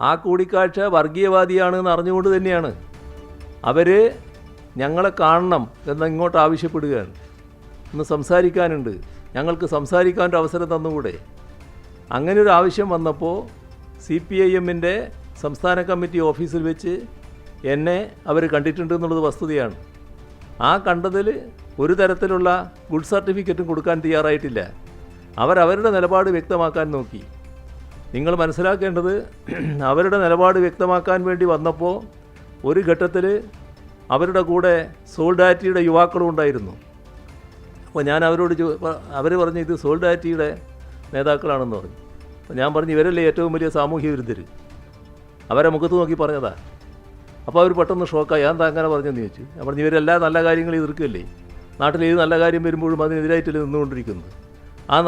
ആ കൂടിക്കാഴ്ച വർഗീയവാദിയാണെന്ന് അറിഞ്ഞുകൊണ്ട് തന്നെയാണ് അവർ ഞങ്ങളെ കാണണം എന്നിങ്ങോട്ട് ആവശ്യപ്പെടുകയാണ്. ഇന്ന് സംസാരിക്കാനുണ്ട്, ഞങ്ങൾക്ക് സംസാരിക്കാനൊരു അവസരം തന്നുകൂടെ? അങ്ങനെ ഒരു ആവശ്യം വന്നപ്പോൾ CPIMൻ്റെ സംസ്ഥാന കമ്മിറ്റി ഓഫീസിൽ വെച്ച് എന്നെ അവർ കണ്ടിട്ടുണ്ട് എന്നുള്ളത് വസ്തുതയാണ്. ആ കണ്ടതിൽ ഒരു തരത്തിലുള്ള ഗുഡ് സർട്ടിഫിക്കറ്റും കൊടുക്കാൻ തയ്യാറായിട്ടില്ല. അവരവരുടെ നിലപാട് വ്യക്തമാക്കാൻ നോക്കി. നിങ്ങൾ മനസ്സിലാക്കേണ്ടത്, അവരുടെ നിലപാട് വ്യക്തമാക്കാൻ വേണ്ടി വന്നപ്പോൾ ഒരു ഘട്ടത്തിൽ അവരുടെ കൂടെ സോൾഡാറ്റിയുടെ യുവാക്കളും ഉണ്ടായിരുന്നു. അപ്പോൾ ഞാൻ അവരോട് അവർ പറഞ്ഞു ഇത് സോൾഡാറ്റിയുടെ നേതാക്കളാണെന്ന് പറഞ്ഞു. അപ്പോൾ ഞാൻ പറഞ്ഞു ഇവരല്ലേ ഏറ്റവും വലിയ സാമൂഹ്യ വിരുദ്ധർ, അവരെ മുഖത്ത് നോക്കി പറഞ്ഞതാ. അപ്പോൾ അവർ പെട്ടെന്ന് ഷോക്കായി. ഞാൻ അങ്ങനെ പറഞ്ഞെന്ന് ചോദിച്ചു. ഞാൻ പറഞ്ഞു ഇവരെല്ലാ നല്ല കാര്യങ്ങളും എതിർക്കുകയല്ലേ, നാട്ടിൽ ഏത് നല്ല കാര്യം വരുമ്പോഴും അതിനെതിരായിട്ടല്ലേ നിന്നുകൊണ്ടിരിക്കുന്നത്.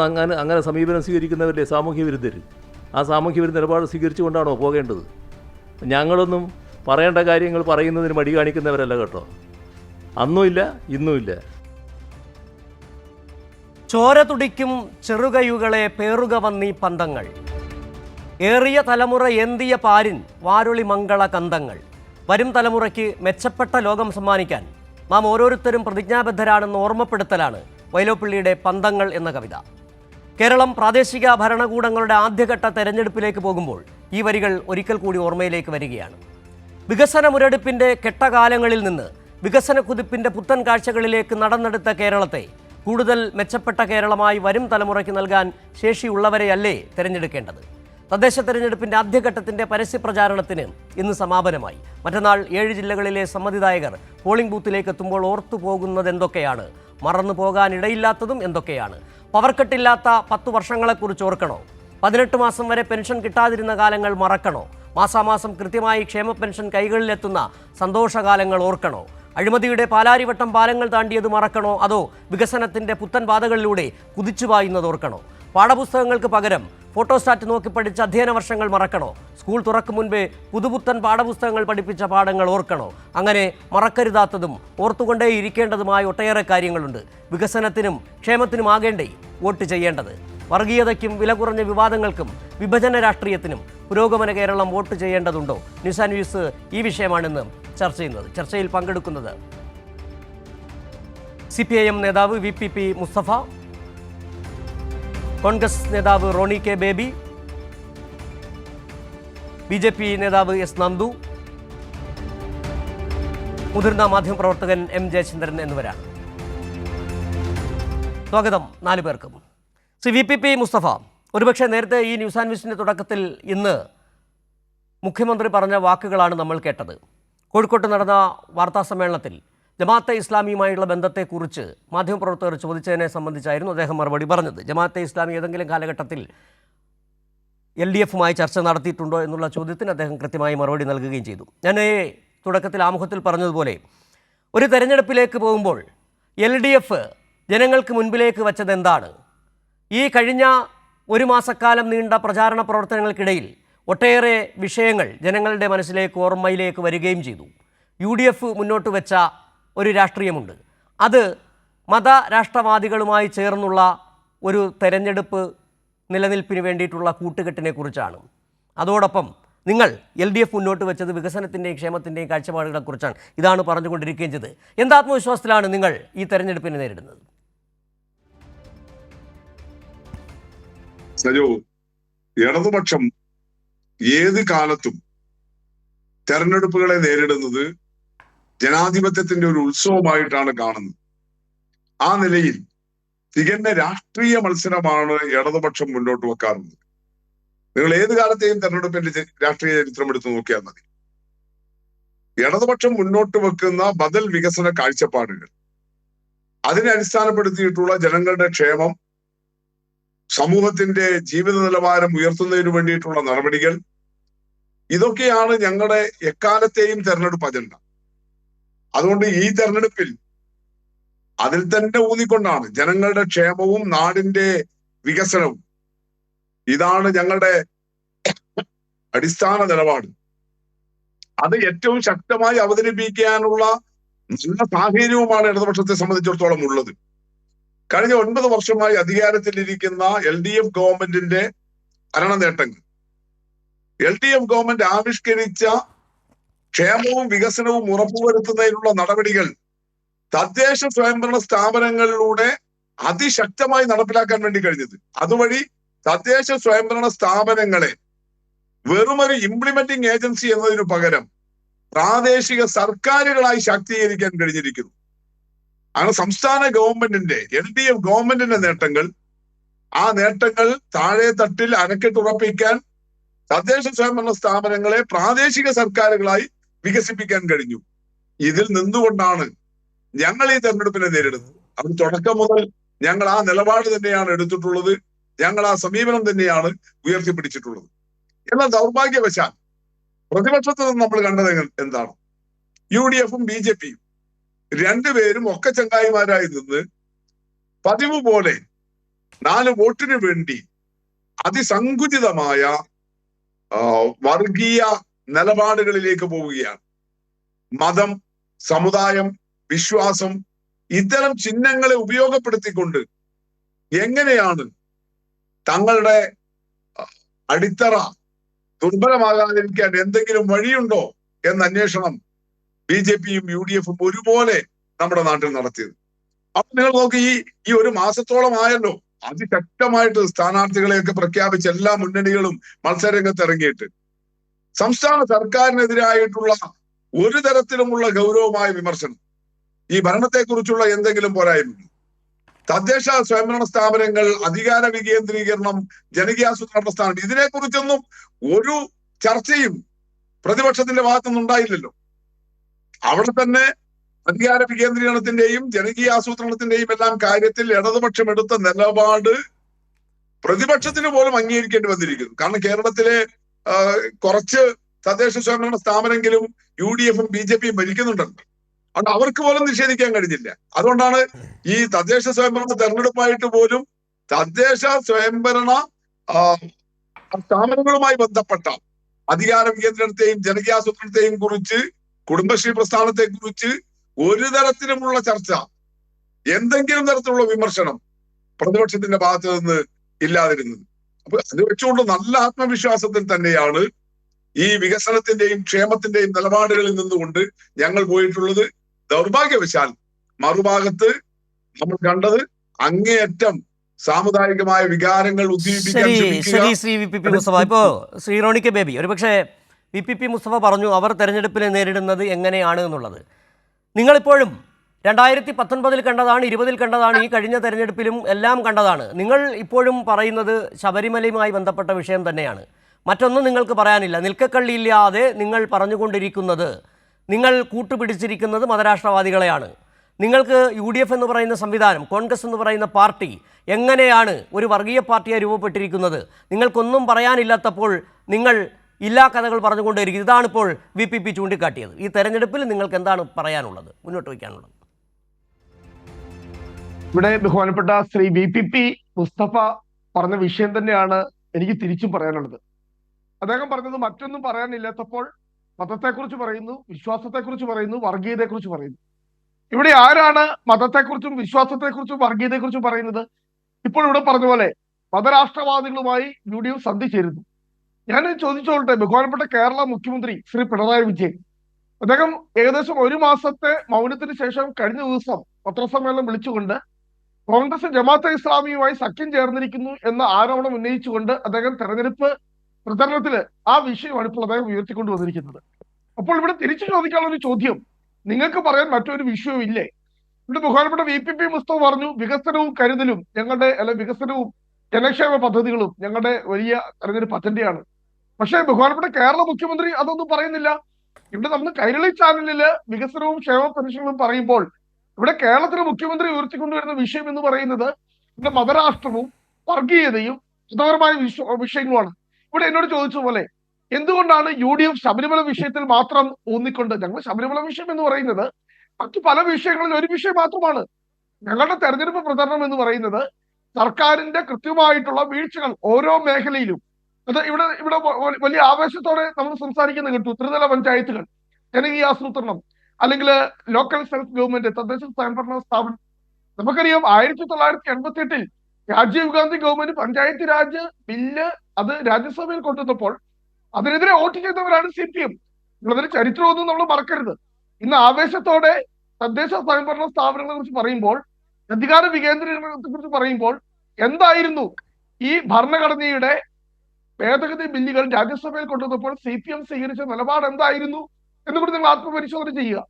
അങ്ങനെ സമീപനം സ്വീകരിക്കുന്നവരല്ലേ സാമൂഹ്യ വിരുദ്ധർ. ആ സാമൂഹ്യ വിരുദ്ധ നിലപാട് സ്വീകരിച്ചുകൊണ്ടാണോ പോകേണ്ടത്? ഞങ്ങളൊന്നും പറയേണ്ട കാര്യങ്ങൾ പറയുന്നതിന് മടി കാണിക്കുന്നവരല്ല കേട്ടോ, അന്നുമില്ല ഇന്നുമില്ല. ചോര തുടിക്കും ചെറുകൈകളെ പേറുക വന്നീ പന്തങ്ങൾ, ഏറിയ തലമുറ ഏന്തിയ പാരിൻ വാരുളി മംഗള കന്തങ്ങൾ. വരും തലമുറയ്ക്ക് മെച്ചപ്പെട്ട ലോകം സമ്മാനിക്കാൻ നാം ഓരോരുത്തരും പ്രതിജ്ഞാബദ്ധരാണെന്ന് ഓർമ്മപ്പെടുത്തലാണ് വൈലോപ്പിള്ളിയുടെ പന്തങ്ങൾ എന്ന കവിത. കേരളം പ്രാദേശിക ഭരണകൂടങ്ങളുടെ ആദ്യഘട്ട തെരഞ്ഞെടുപ്പിലേക്ക് പോകുമ്പോൾ ഈ വരികൾ ഒരിക്കൽ കൂടി ഓർമ്മയിലേക്ക് വരികയാണ്. വികസന മുരടിപ്പിൻ്റെ കെട്ടകാലങ്ങളിൽ നിന്ന് വികസന കുതിപ്പിൻ്റെ പുത്തൻ കാഴ്ചകളിലേക്ക് നടന്നെടുത്ത കേരളത്തെ കൂടുതൽ മെച്ചപ്പെട്ട കേരളമായി വരും തലമുറയ്ക്ക് നൽകാൻ ശേഷിയുള്ളവരെയല്ലേ തിരഞ്ഞെടുക്കേണ്ടത്? തദ്ദേശ തെരഞ്ഞെടുപ്പിൻ്റെ ആദ്യഘട്ടത്തിൻ്റെ പരസ്യപ്രചാരണത്തിന് ഇന്ന് സമാപനമായി. മറ്റന്നാൾ 7 ജില്ലകളിലെ സമ്മതിദായകർ പോളിംഗ് ബൂത്തിലേക്ക് എത്തുമ്പോൾ ഓർത്തു പോകുന്നത് എന്തൊക്കെയാണ്? മറന്നു പോകാനിടയില്ലാത്തതും എന്തൊക്കെയാണ്? പവർക്കട്ടില്ലാത്ത 10 വർഷങ്ങളെക്കുറിച്ച് ഓർക്കണോ? 18 മാസം വരെ പെൻഷൻ കിട്ടാതിരുന്ന കാലങ്ങൾ മറക്കണോ? മാസാമാസം കൃത്യമായി ക്ഷേമ പെൻഷൻ കൈകളിലെത്തുന്ന സന്തോഷകാലങ്ങൾ ഓർക്കണോ? അഴിമതിയുടെ പാലാരിവട്ടം പാലങ്ങൾ താണ്ടിയത് മറക്കണോ? അതോ വികസനത്തിൻ്റെ പുത്തൻ പാതകളിലൂടെ കുതിച്ചു പായുന്നത് ഓർക്കണോ? പാഠപുസ്തകങ്ങൾക്ക് പകരം ഫോട്ടോസ്റ്റാറ്റ് നോക്കി പഠിച്ച അധ്യയന വർഷങ്ങൾ മറക്കണോ? സ്കൂൾ തുറക്കും മുൻപേ പുതുപുത്തൻ പാഠപുസ്തകങ്ങൾ പഠിപ്പിച്ച പാഠങ്ങൾ ഓർക്കണോ? അങ്ങനെ മറക്കരുതാത്തതും ഓർത്തുകൊണ്ടേ ഇരിക്കേണ്ടതുമായ ഒട്ടേറെ കാര്യങ്ങളുണ്ട്. വികസനത്തിനും ക്ഷേമത്തിനുമാകേണ്ടേ വോട്ട് ചെയ്യേണ്ടത്? വർഗീയതയ്ക്കും വില കുറഞ്ഞ വിവാദങ്ങൾക്കും വിഭജന രാഷ്ട്രീയത്തിനും പുരോഗമന കേരളം വോട്ട് ചെയ്യേണ്ടതുണ്ടോ? ന്യൂസ് ആൻഡ് വ്യൂസ് ഈ വിഷയമാണിന്ന് ചർച്ച ചെയ്യുന്നത്. ചർച്ചയിൽ പങ്കെടുക്കുന്നത് CPIM നേതാവ് VPP മുസ്തഫ, കോൺഗ്രസ് നേതാവ് റോണി കെ ബേബി, BJP നേതാവ് S നന്ദു, മുതിർന്ന മാധ്യമപ്രവർത്തകൻ M ജയചന്ദ്രൻ എന്നിവരാണ്. സ്വാഗതം 4 പേർക്കും. ശ്രീ VPP മുസ്തഫ, ഒരുപക്ഷെ നേരത്തെ ഈ ന്യൂസ് ആൻഡ് വ്യൂസിൻ്റെ തുടക്കത്തിൽ ഇന്ന് മുഖ്യമന്ത്രി പറഞ്ഞ വാക്കുകളാണ് നമ്മൾ കേട്ടത്. കോഴിക്കോട്ട് നടന്ന വാർത്താ സമ്മേളനത്തിൽ ജമാഅത്തെ ഇസ്ലാമിയുമായുള്ള ബന്ധത്തെക്കുറിച്ച് മാധ്യമപ്രവർത്തകർ ചോദിച്ചതിനെ സംബന്ധിച്ചായിരുന്നു അദ്ദേഹം മറുപടി പറഞ്ഞത്. ജമാഅത്തെ ഇസ്ലാമി ഏതെങ്കിലും കാലഘട്ടത്തിൽ LDFുമായി ചർച്ച നടത്തിയിട്ടുണ്ടോ എന്നുള്ള ചോദ്യത്തിന് അദ്ദേഹം കൃത്യമായി മറുപടി നൽകുകയും ചെയ്തു. ഞാൻ തുടക്കത്തിൽ ആമുഖത്തിൽ പറഞ്ഞതുപോലെ ഒരു തെരഞ്ഞെടുപ്പിലേക്ക് പോകുമ്പോൾ LDF ജനങ്ങൾക്ക് മുൻപിലേക്ക് വച്ചത് എന്താണ്? ഈ കഴിഞ്ഞ 1 മാസക്കാലം നീണ്ട പ്രചാരണ പ്രവർത്തനങ്ങൾക്കിടയിൽ ഒട്ടേറെ വിഷയങ്ങൾ ജനങ്ങളുടെ മനസ്സിലേക്ക് ഓർമ്മയിലേക്ക് വരികയും ചെയ്തു. UDF മുന്നോട്ട് വെച്ച ഒരു രാഷ്ട്രീയമുണ്ട്. അത് മതരാഷ്ട്രവാദികളുമായി ചേർന്നുള്ള ഒരു തെരഞ്ഞെടുപ്പ് നിലനിൽപ്പിന് വേണ്ടിയിട്ടുള്ള കൂട്ടുകെട്ടിനെ കുറിച്ചാണ്. അതോടൊപ്പം നിങ്ങൾ LDF മുന്നോട്ട് വെച്ചത് വികസനത്തിൻ്റെയും ക്ഷേമത്തിൻ്റെയും കാഴ്ചപ്പാടുകളെക്കുറിച്ചാണ്. ഇതാണ് പറഞ്ഞുകൊണ്ടിരിക്കുകയും ചെയ്തത്. എന്താത്മവിശ്വാസത്തിലാണ് നിങ്ങൾ ഈ തെരഞ്ഞെടുപ്പിനെ നേരിടുന്നത്? ഇടതുപക്ഷം ഏത് കാലത്തും തെരഞ്ഞെടുപ്പുകളെ നേരിടുന്നത് ജനാധിപത്യത്തിന്റെ ഒരു ഉത്സവമായിട്ടാണ് കാണുന്നത്. ആ നിലയിൽ തികഞ്ഞ രാഷ്ട്രീയ മത്സരമാണ് ഇടതുപക്ഷം മുന്നോട്ട് വെക്കാറുള്ളത്. നിങ്ങൾ ഏത് കാലത്തെയും തെരഞ്ഞെടുപ്പിന്റെ രാഷ്ട്രീയ ചരിത്രം എടുത്ത് നോക്കിയാൽ മതി. ഇടതുപക്ഷം മുന്നോട്ട് വെക്കുന്ന ബദൽ വികസന കാഴ്ചപ്പാടുകൾ, അതിനെ അടിസ്ഥാനപ്പെടുത്തിയിട്ടുള്ള ജനങ്ങളുടെ ക്ഷേമം, സമൂഹത്തിന്റെ ജീവിത നിലവാരം ഉയർത്തുന്നതിന് വേണ്ടിയിട്ടുള്ള നടപടികൾ, ഇതൊക്കെയാണ് ഞങ്ങളുടെ എക്കാലത്തെയും തെരഞ്ഞെടുപ്പ് അജണ്ട. അതുകൊണ്ട് ഈ തെരഞ്ഞെടുപ്പിൽ അതിൽ തന്നെ ഊന്നിക്കൊണ്ടാണ് ജനങ്ങളുടെ ക്ഷേമവും നാടിന്റെ വികസനവും, ഇതാണ് ഞങ്ങളുടെ അടിസ്ഥാന നിലപാട്. അത് ഏറ്റവും ശക്തമായി അവതരിപ്പിക്കാനുള്ള നല്ല സാഹചര്യവുമാണ് ഇടതുപക്ഷത്തെ സംബന്ധിച്ചിടത്തോളം ഉള്ളത്. കഴിഞ്ഞ 9 വർഷമായി അധികാരത്തിലിരിക്കുന്ന LDF ഗവൺമെന്റിന്റെ ഭരണ നേട്ടങ്ങൾ, LDF ഗവൺമെന്റ് ആവിഷ്കരിച്ച ക്ഷേമവും വികസനവും ഉറപ്പുവരുത്തുന്നതിനുള്ള നടപടികൾ തദ്ദേശ സ്വയംഭരണ സ്ഥാപനങ്ങളിലൂടെ അതിശക്തമായി നടപ്പിലാക്കാൻ വേണ്ടി കഴിഞ്ഞത്. അതുവഴി തദ്ദേശ സ്വയംഭരണ സ്ഥാപനങ്ങളെ വെറുമൊരു ഇംപ്ലിമെന്റിംഗ് ഏജൻസി എന്നതിനു പകരം പ്രാദേശിക സർക്കാരുകളായി ശാക്തീകരിക്കാൻ കഴിഞ്ഞിരിക്കുന്നു. അങ്ങനെ സംസ്ഥാന ഗവൺമെന്റിന്റെ LDF ഗവൺമെന്റിന്റെ നേട്ടങ്ങൾ, ആ നേട്ടങ്ങൾ താഴെ തട്ടിൽ അരക്കിട്ടുറപ്പിക്കാൻ തദ്ദേശ സ്വയംഭരണ സ്ഥാപനങ്ങളെ പ്രാദേശിക സർക്കാരുകളായി വികസിപ്പിക്കാൻ കഴിഞ്ഞു. ഇതിൽ നിന്നുകൊണ്ടാണ് ഞങ്ങൾ ഈ തെരഞ്ഞെടുപ്പിനെ നേരിടുന്നത്. അത് തുടക്കം മുതൽ ഞങ്ങൾ ആ നിലപാട് തന്നെയാണ് എടുത്തിട്ടുള്ളത്, ഞങ്ങൾ ആ സമീപനം തന്നെയാണ് ഉയർത്തിപ്പിടിച്ചിട്ടുള്ളത്. എന്നാൽ ദൗർഭാഗ്യവശാൽ പ്രതിപക്ഷത്ത് നിന്ന് നമ്മൾ കണ്ടത് എന്താണ്? UDFും BJPയും രണ്ടുപേരും ഒക്കെ ചങ്ങായിമാരായി നിന്ന് പതിവ് പോലെ 4 വോട്ടിന് വേണ്ടി അതിസങ്കുചിതമായ വർഗീയ നിലപാടുകളിലേക്ക് പോവുകയാണ്. മതം, സമുദായം, വിശ്വാസം ഇത്തരം ചിഹ്നങ്ങളെ ഉപയോഗപ്പെടുത്തിക്കൊണ്ട് എങ്ങനെയാണ് തങ്ങളുടെ അടിത്തറ ദുർബലമാകാതിരിക്കാൻ എന്തെങ്കിലും വഴിയുണ്ടോ എന്ന അന്വേഷണം BJPയും UDFും ഒരുപോലെ നമ്മുടെ നാട്ടിൽ നടത്തിയത്. അപ്പൊ നിങ്ങൾ നോക്കി, ഈ ഒരു മാസത്തോളമായല്ലോ അതിശക്തമായിട്ട് സ്ഥാനാർത്ഥികളെയൊക്കെ പ്രഖ്യാപിച്ച എല്ലാ മുന്നണികളും മത്സരരംഗത്ത് ഇറങ്ങിയിട്ട് സംസ്ഥാന സർക്കാരിനെതിരായിട്ടുള്ള ഒരു തരത്തിലുമുള്ള ഗൗരവമായ വിമർശനം, ഈ ഭരണത്തെക്കുറിച്ചുള്ള എന്തെങ്കിലും പോരായ്മ, തദ്ദേശ സ്വയംഭരണ സ്ഥാപനങ്ങൾ, അധികാര വികേന്ദ്രീകരണം, ജനകീയാസൂത്രണ പ്രസ്ഥാനം, ഇതിനെക്കുറിച്ചൊന്നും ഒരു ചർച്ചയും പ്രതിപക്ഷത്തിന്റെ ഭാഗത്തുനിന്ന് ഉണ്ടായില്ലല്ലോ. അവിടെ തന്നെ അധികാര വികേന്ദ്രീകരണത്തിന്റെയും ജനകീയാസൂത്രണത്തിന്റെയും എല്ലാം കാര്യത്തിൽ ഇടതുപക്ഷം എടുത്ത നിലപാട് പ്രതിപക്ഷത്തിന് പോലും അംഗീകരിക്കേണ്ടി വന്നിരിക്കുന്നു. കാരണം കേരളത്തിലെ കുറച്ച് തദ്ദേശ സ്വയംഭരണ സ്ഥാപനമെങ്കിലും UDFും BJPയും ഭരിക്കുന്നുണ്ടല്ലോ. അതുകൊണ്ട് അവർക്ക് പോലും നിഷേധിക്കാൻ കഴിഞ്ഞില്ല. അതുകൊണ്ടാണ് ഈ തദ്ദേശ സ്വയംഭരണ തെരഞ്ഞെടുപ്പായിട്ട് പോലും തദ്ദേശ സ്വയംഭരണ സ്ഥാപനങ്ങളുമായി ബന്ധപ്പെട്ട അധികാര വികേന്ദ്രണത്തെയും ജനകീയാസൂത്രണത്തെയും കുറിച്ച്, കുടുംബശ്രീ പ്രസ്ഥാനത്തെ കുറിച്ച് ഒരു തരത്തിലുമുള്ള ചർച്ച, എന്തെങ്കിലും തരത്തിലുള്ള വിമർശനം പ്രതിപക്ഷത്തിന്റെ ഭാഗത്ത് നിന്ന് ഇല്ലാതിരുന്നത്. അപ്പൊ അത് വെച്ചുകൊണ്ട് നല്ല ആത്മവിശ്വാസത്തിൽ തന്നെയാണ് ഈ വികസനത്തിന്റെയും ക്ഷേമത്തിന്റെയും നിലപാടുകളിൽ നിന്നുകൊണ്ട് ഞങ്ങൾ പോയിട്ടുള്ളത്. ദൗർഭാഗ്യവശാൽ മറുഭാഗത്ത് നമ്മൾ കണ്ടത് അങ്ങേയറ്റം സാമുദായികമായ വികാരങ്ങൾ ഉദ്ദീപിക്കാൻ ശ്രമിക്കുക. ഇപ്പോ ശ്രീറോണി കെ ബേബി, ഒരുപക്ഷെ VPP മുസ്തഫ പറഞ്ഞു അവർ തെരഞ്ഞെടുപ്പിനെ നേരിടുന്നത് എങ്ങനെയാണ് എന്നുള്ളത്. നിങ്ങളിപ്പോഴും 2019 കണ്ടതാണ്, 20 കണ്ടതാണ്, ഈ കഴിഞ്ഞ തെരഞ്ഞെടുപ്പിലും എല്ലാം കണ്ടതാണ്. നിങ്ങൾ ഇപ്പോഴും പറയുന്നത് ശബരിമലയുമായി ബന്ധപ്പെട്ട വിഷയം തന്നെയാണ്. മറ്റൊന്നും നിങ്ങൾക്ക് പറയാനില്ല. നിൽക്കക്കള്ളിയില്ലാതെ നിങ്ങൾ പറഞ്ഞുകൊണ്ടിരിക്കുന്നത്, നിങ്ങൾ കൂട്ടുപിടിച്ചിരിക്കുന്നത് മതരാഷ്ട്രവാദികളെയാണ്. നിങ്ങൾക്ക് UDF എന്ന് പറയുന്ന സംവിധാനം, കോൺഗ്രസ് എന്ന് പറയുന്ന പാർട്ടി എങ്ങനെയാണ് ഒരു വർഗീയ പാർട്ടിയായി രൂപപ്പെട്ടിരിക്കുന്നത്? നിങ്ങൾക്കൊന്നും പറയാനില്ലാത്തപ്പോൾ നിങ്ങൾ ഇല്ലാ കഥകൾ പറഞ്ഞുകൊണ്ടേയിരിക്കും. ഇതാണിപ്പോൾ VPP ചൂണ്ടിക്കാട്ടിയത്. ഈ തെരഞ്ഞെടുപ്പിൽ നിങ്ങൾക്ക് എന്താണ് പറയാനുള്ളത്, മുന്നോട്ട് വയ്ക്കാനുള്ളത്? ഇവിടെ ബഹുമാനപ്പെട്ട ശ്രീ VPP മുസ്തഫ പറഞ്ഞ വിഷയം തന്നെയാണ് എനിക്ക് തിരിച്ചും പറയാനുള്ളത്. അദ്ദേഹം പറഞ്ഞത് മറ്റൊന്നും പറയാനില്ലാത്തപ്പോൾ മതത്തെക്കുറിച്ച് പറയുന്നു, വിശ്വാസത്തെക്കുറിച്ച് പറയുന്നു, വർഗീയതയെക്കുറിച്ച് പറയുന്നു. ഇവിടെ ആരാണ് മതത്തെക്കുറിച്ചും വിശ്വാസത്തെക്കുറിച്ചും വർഗീയതയെക്കുറിച്ചും പറയുന്നത്? ഇപ്പോൾ ഇവിടെ പറഞ്ഞ പോലെ മതരാഷ്ട്രവാദികളുമായി UDF സന്ധി ചേരുന്നു. ഞാൻ ചോദിച്ചോളട്ടെ, ബഹുമാനപ്പെട്ട കേരള മുഖ്യമന്ത്രി ശ്രീ പിണറായി വിജയൻ, അദ്ദേഹം ഏകദേശം 1 മാസത്തെ മൗനത്തിന് ശേഷം കഴിഞ്ഞ ദിവസം പത്രസമ്മേളനം വിളിച്ചുകൊണ്ട് കോൺഗ്രസ് ജമാഅത്തെ ഇസ്ലാമിയുമായി സഖ്യം ചേർന്നിരിക്കുന്നു എന്ന ആരോപണം ഉന്നയിച്ചുകൊണ്ട് അദ്ദേഹം തെരഞ്ഞെടുപ്പ് പ്രചരണത്തില് ആ വിഷയമാണ് ഇപ്പോൾ അദ്ദേഹം ഉയർത്തിക്കൊണ്ട് വന്നിരിക്കുന്നത്. അപ്പോൾ ഇവിടെ തിരിച്ചു ചോദിക്കാനുള്ള ഒരു ചോദ്യം, നിങ്ങൾക്ക് പറയാൻ മറ്റൊരു വിഷയവും ഇല്ലേ? ഇവിടെ ബഹുമാനപ്പെട്ട VPP മുസ്തഫ പറഞ്ഞു വികസനവും കരുതലും വികസനവും ജനക്ഷേമ പദ്ധതികളും ഞങ്ങളുടെ വലിയ തെരഞ്ഞെടുപ്പ് അജണ്ടയാണ്. പക്ഷേ ബഹുമാനപ്പെട്ട കേരള മുഖ്യമന്ത്രി അതൊന്നും പറയുന്നില്ല. ഇവിടെ നമ്മൾ കൈരളി ചാനലില് വികസനവും ക്ഷേമ പെൻഷനുകളും പറയുമ്പോൾ ഇവിടെ കേരളത്തിലെ മുഖ്യമന്ത്രി ഉയർത്തിക്കൊണ്ടുവരുന്ന വിഷയം എന്ന് പറയുന്നത് ഇവിടെ മതരാഷ്ട്രവും വർഗീയതയും മതപരമായ വിഷയങ്ങളുമാണ്. ഇവിടെ എന്നോട് ചോദിച്ചതുപോലെ എന്തുകൊണ്ടാണ് UDF ശബരിമല വിഷയത്തിൽ മാത്രം ഊന്നിക്കൊണ്ട്, ഞങ്ങൾ ശബരിമല വിഷയം എന്ന് പറയുന്നത് മറ്റു പല വിഷയങ്ങളിൽ ഒരു വിഷയം മാത്രമാണ്. ഞങ്ങളുടെ തെരഞ്ഞെടുപ്പ് പ്രചരണം എന്ന് പറയുന്നത് സർക്കാരിന്റെ കൃത്യമായിട്ടുള്ള വീഴ്ചകൾ ഓരോ മേഖലയിലും, അത് ഇവിടെ വലിയ ആവേശത്തോടെ നമ്മൾ സംസാരിക്കുന്ന കേട്ടു. ത്രിതല പഞ്ചായത്തുകൾ, ജനകീയാസൂത്രണം, അല്ലെങ്കിൽ ലോക്കൽ സെൽഫ് ഗവൺമെന്റ്, തദ്ദേശ സ്വയംഭരണ സ്ഥാപനം. നമുക്കറിയാം 1988 രാജീവ് ഗാന്ധി ഗവൺമെന്റ് പഞ്ചായത്ത് രാജ് ബില്ല് അത് രാജ്യസഭയിൽ കൊണ്ടുവന്നപ്പോൾ അതിനെതിരെ വോട്ട് ചെയ്തവരാണ് CPM. നിങ്ങളതിന് ചരിത്രമൊന്നും നമ്മൾ മറക്കരുത്. ഇന്ന് ആവേശത്തോടെ തദ്ദേശ സ്വയംഭരണ സ്ഥാപനങ്ങളെ കുറിച്ച് പറയുമ്പോൾ, അധികാര വികേന്ദ്രീകരണത്തെ കുറിച്ച് പറയുമ്പോൾ എന്തായിരുന്നു ഈ ഭരണഘടനയുടെ ഭേദഗതി ബില്ലുകൾ രാജ്യസഭയിൽ കൊണ്ടുവന്നപ്പോൾ CPM സ്വീകരിച്ച നിലപാട് എന്തായിരുന്നു എന്ന് കൂടി നിങ്ങൾ ആത്മപരിശോധന ചെയ്യുക.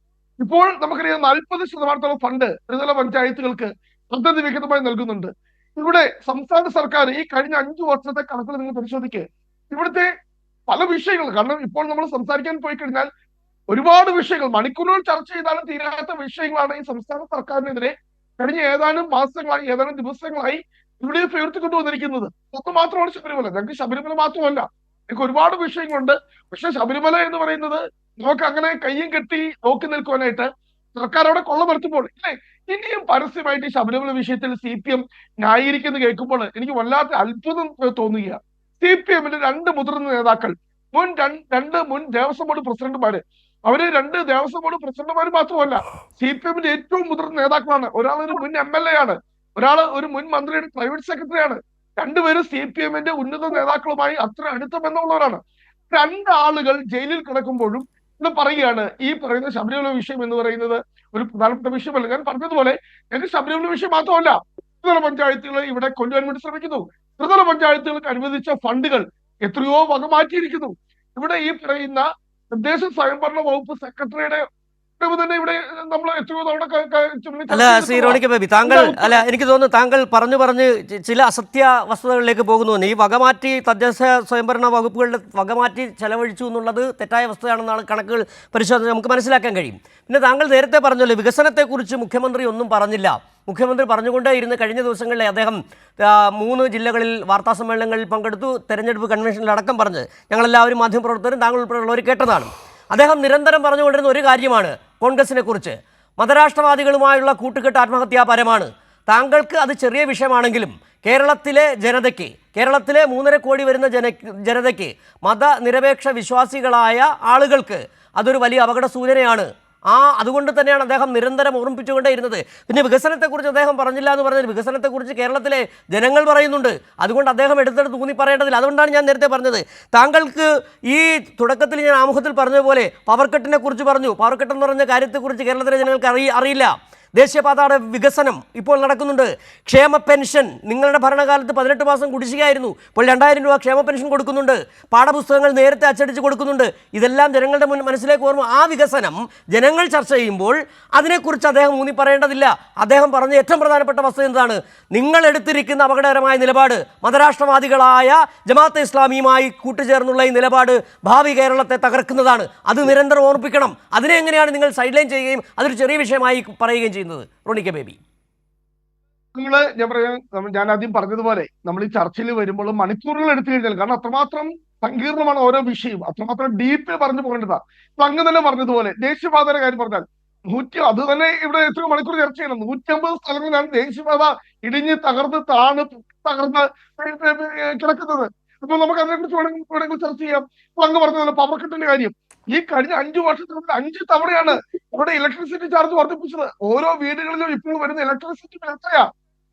ഇപ്പോൾ നമുക്കറിയാം 40% ഫണ്ട് ത്രിതല പഞ്ചായത്തുകൾക്ക് പദ്ധതി വിഹിതമായി നൽകുന്നുണ്ട്. ഇവിടെ സംസ്ഥാന സർക്കാർ ഈ കഴിഞ്ഞ 5 വർഷത്തെ കണക്കുകൾ നിങ്ങൾ പരിശോധിക്കുക. ഇവിടുത്തെ പല വിഷയങ്ങൾ, കാരണം ഇപ്പോൾ നമ്മൾ സംസാരിക്കാൻ പോയി കഴിഞ്ഞാൽ ഒരുപാട് വിഷയങ്ങൾ മണിക്കൂറുകൾ ചർച്ച ചെയ്താലും തീരാത്ത വിഷയങ്ങളാണ് ഈ സംസ്ഥാന സർക്കാരിനെതിരെ കഴിഞ്ഞ ഏതാനും മാസങ്ങളായി, ഏതാനും ദിവസങ്ങളായി ഇവിടെ ഉയർത്തിക്കൊണ്ടുവന്നിരിക്കുന്നത്. ഒന്ന് മാത്രമാണ് ശബരിമല. ഞങ്ങൾക്ക് ശബരിമല മാത്രമല്ല, ഞങ്ങൾക്ക് ഒരുപാട് വിഷയങ്ങളുണ്ട്. പക്ഷെ ശബരിമല എന്ന് പറയുന്നത് നമുക്ക് അങ്ങനെ കയ്യും കെട്ടി നോക്കി നിൽക്കുവാനായിട്ട് സർക്കാർ അവിടെ കൊള്ളമർത്തുമ്പോൾ ഇല്ലേ, ഇനിയും പരസ്യമായിട്ട് ഈ ശബരിമല വിഷയത്തിൽ CPM ന്യായീകരിക്കുന്നത് കേൾക്കുമ്പോൾ എനിക്ക് വല്ലാത്ത അത്ഭുതം തോന്നുകയാണ്. CPM-ന്റെ 2 മുതിർന്ന നേതാക്കൾ, രണ്ട് മുൻ ദേവസ്വം ബോർഡ് പ്രസിഡന്റുമാര്, അവര് 2 ദേവസ്വം ബോർഡ് പ്രസിഡന്റുമാർ മാത്രമല്ല CPM-ന്റെ ഏറ്റവും മുതിർന്ന നേതാക്കളാണ്. ഒരാൾ ഒരു മുൻ MLA ആണ്, ഒരാൾ ഒരു മുൻ മന്ത്രിയുടെ പ്രൈവറ്റ് സെക്രട്ടറി ആണ്. രണ്ടുപേരും CPM-ന്റെ ഉന്നത നേതാക്കളുമായി അത്ര അടുത്ത ബന്ധമുള്ളവരാണ്. 2 ആളുകൾ ജയിലിൽ കിടക്കുമ്പോഴും ഇത് പറയുകയാണ് ഈ പറയുന്ന ശബരിമല വിഷയം എന്ന് പറയുന്നത് ഒരു പ്രധാനപ്പെട്ട വിഷയമല്ല. ഞാൻ പറഞ്ഞതുപോലെ ഞങ്ങൾക്ക് ശബരിമല വിഷയം മാത്രമല്ല, ത്രിതല പഞ്ചായത്തുകളെ ഇവിടെ കൊണ്ടുവരാൻ വേണ്ടി ശ്രമിക്കുന്നു. ത്രിതല പഞ്ചായത്തുകൾക്ക് അനുവദിച്ച ഫണ്ടുകൾ എത്രയോ വകമാറ്റിയിരിക്കുന്നു. ഇവിടെ ഈ പറയുന്ന തദ്ദേശ സ്വയംഭരണ വകുപ്പ് സെക്രട്ടറിയുടെ തന്നെ ഇവിടെ നമ്മൾ എത്രയോ തവണ അല്ല ശ്രീ റോണിക്ക് ബേബി, താങ്കൾ അല്ല എനിക്ക് തോന്നുന്നു താങ്കൾ പറഞ്ഞ് ചില അസത്യ വസ്തുതകളിലേക്ക് പോകുന്നു. ഈ വകമാറ്റി തദ്ദേശ സ്വയംഭരണ വകുപ്പുകളുടെ വകമാറ്റി ചെലവഴിച്ചു എന്നുള്ളത് തെറ്റായ വസ്തുതയാണെന്നാണ് കണക്കുകൾ പരിശോധന നമുക്ക് മനസ്സിലാക്കാൻ കഴിയും. പിന്നെ താങ്കൾ നേരത്തെ പറഞ്ഞല്ലോ വികസനത്തെക്കുറിച്ച് മുഖ്യമന്ത്രി ഒന്നും പറഞ്ഞില്ല. മുഖ്യമന്ത്രി പറഞ്ഞുകൊണ്ടേ ഇരുന്ന് കഴിഞ്ഞ ദിവസങ്ങളിൽ അദ്ദേഹം 3 ജില്ലകളിൽ വാർത്താസമ്മേളനങ്ങളിൽ പങ്കെടുത്തു, തെരഞ്ഞെടുപ്പ് കൺവെൻഷനിൽ അടക്കം പറഞ്ഞ് ഞങ്ങളെല്ലാവരും മാധ്യമപ്രവർത്തകരും താങ്കൾ ഉൾപ്പെടെയുള്ളവർ കേട്ടതാണ്. അദ്ദേഹം നിരന്തരം പറഞ്ഞുകൊണ്ടിരുന്ന ഒരു കാര്യമാണ് കോൺഗ്രസിനെ കുറിച്ച്, മതരാഷ്ട്രവാദികളുമായുള്ള കൂട്ടുകെട്ട് ആത്മഹത്യാപരമാണ്. താങ്കൾക്ക് അത് ചെറിയ വിഷയമാണെങ്കിലും കേരളത്തിലെ ജനതയ്ക്ക്, കേരളത്തിലെ 3.5 കോടി വരുന്ന ജനതയ്ക്ക്, മതനിരപേക്ഷ വിശ്വാസികളായ ആളുകൾക്ക് അതൊരു വലിയ അപകട സൂചനയാണ്. അതുകൊണ്ട് തന്നെയാണ് അദ്ദേഹം നിരന്തരം ഓർമ്മിപ്പിച്ചുകൊണ്ടേയിരുന്നത്. പിന്നെ വികസനത്തെക്കുറിച്ച് അദ്ദേഹം പറഞ്ഞില്ല എന്ന് പറഞ്ഞാൽ വികസനത്തെക്കുറിച്ച് കേരളത്തിലെ ജനങ്ങൾ പറയുന്നുണ്ട്. അതുകൊണ്ട് അദ്ദേഹം എടുത്തെടുത്ത് ഊന്നി പറയേണ്ടതില്ല. അതുകൊണ്ടാണ് ഞാൻ നേരത്തെ പറഞ്ഞത്, താങ്കൾക്ക് ഈ തുടക്കത്തിൽ ഞാൻ ആമുഖത്തിൽ പറഞ്ഞതുപോലെ പവർ കട്ടിനെ കുറിച്ച് പറഞ്ഞു. പവർ കട്ട് എന്ന് പറഞ്ഞ കാര്യത്തെക്കുറിച്ച് കേരളത്തിലെ ജനങ്ങൾക്ക് അറിയില്ല. ദേശീയപാതയുടെ വികസനം ഇപ്പോൾ നടക്കുന്നുണ്ട്. ക്ഷേമ പെൻഷൻ നിങ്ങളുടെ ഭരണകാലത്ത് 18 മാസം കുടിശ്ശികയായിരുന്നു, ഇപ്പോൾ 2000 രൂപ ക്ഷേമ പെൻഷൻ കൊടുക്കുന്നുണ്ട്. പാഠപുസ്തകങ്ങൾ നേരത്തെ അച്ചടിച്ച് കൊടുക്കുന്നുണ്ട്. ഇതെല്ലാം ജനങ്ങളുടെ മനസ്സിലേക്ക് ഓർമ്മ. ആ വികസനം ജനങ്ങൾ ചർച്ച ചെയ്യുമ്പോൾ അതിനെക്കുറിച്ച് അദ്ദേഹം ഊന്നി പറയേണ്ടതില്ല. അദ്ദേഹം പറഞ്ഞ ഏറ്റവും പ്രധാനപ്പെട്ട വസ്തുത എന്താണ്? നിങ്ങൾ എടുത്തിരിക്കുന്ന അപകടകരമായ നിലപാട്, മതരാഷ്ട്രവാദികളായ ജമാഅത്തെ ഇസ്ലാമിയുമായി കൂട്ടുചേർന്നുള്ള ഈ നിലപാട് ഭാവി കേരളത്തെ തകർക്കുന്നതാണ്. അത് നിരന്തരം ഓർമ്മിപ്പിക്കണം. അതിനെ എങ്ങനെയാണ് നിങ്ങൾ സൈഡ് ലൈൻ ചെയ്യുകയും അതൊരു ചെറിയ വിഷയമായി പറയുകയും ചെയ്യുന്നത്? റോണിക്ക ബേബി, ഞാൻ ആദ്യം പറഞ്ഞതുപോലെ നമ്മൾ ഈ ചർച്ചയിൽ വരുമ്പോൾ മണിക്കൂറുകൾ എടുത്തു കഴിഞ്ഞാൽ, കാരണം അത്രമാത്രം സങ്കീർണമാണ് ഓരോ വിഷയവും, അത്രമാത്രം ഡീപ്പിൽ പറഞ്ഞു പോകേണ്ടതാണ്. അപ്പൊ അങ്ങ് തന്നെ പറഞ്ഞതുപോലെ ദേശീയപാതയുടെ കാര്യം പറഞ്ഞാൽ അത് തന്നെ ഇവിടെ എത്രയോ മണിക്കൂർ ചർച്ച ചെയ്യണം. 150 സ്ഥലങ്ങളിലാണ് ദേശീയപാത ഇടിഞ്ഞ് തകർന്ന് കിടക്കുന്നത്. അപ്പൊ നമുക്ക് അതിനെക്കുറിച്ച് വേണമെങ്കിൽ ചർച്ച ചെയ്യാം. അപ്പൊ അങ്ങ് പറഞ്ഞതുപോലെ പവർ കട്ടിന്റെ കാര്യം, ഈ കഴിഞ്ഞ 5 വർഷത്തിനുള്ളിൽ 5 തവണയാണ് ഇവിടെ ഇലക്ട്രിസിറ്റി ചാർജ് വർദ്ധിപ്പിച്ചത്. ഓരോ വീടുകളിലും ഇപ്പോൾ വരുന്ന ഇലക്ട്രിസിറ്റി എത്രയാ?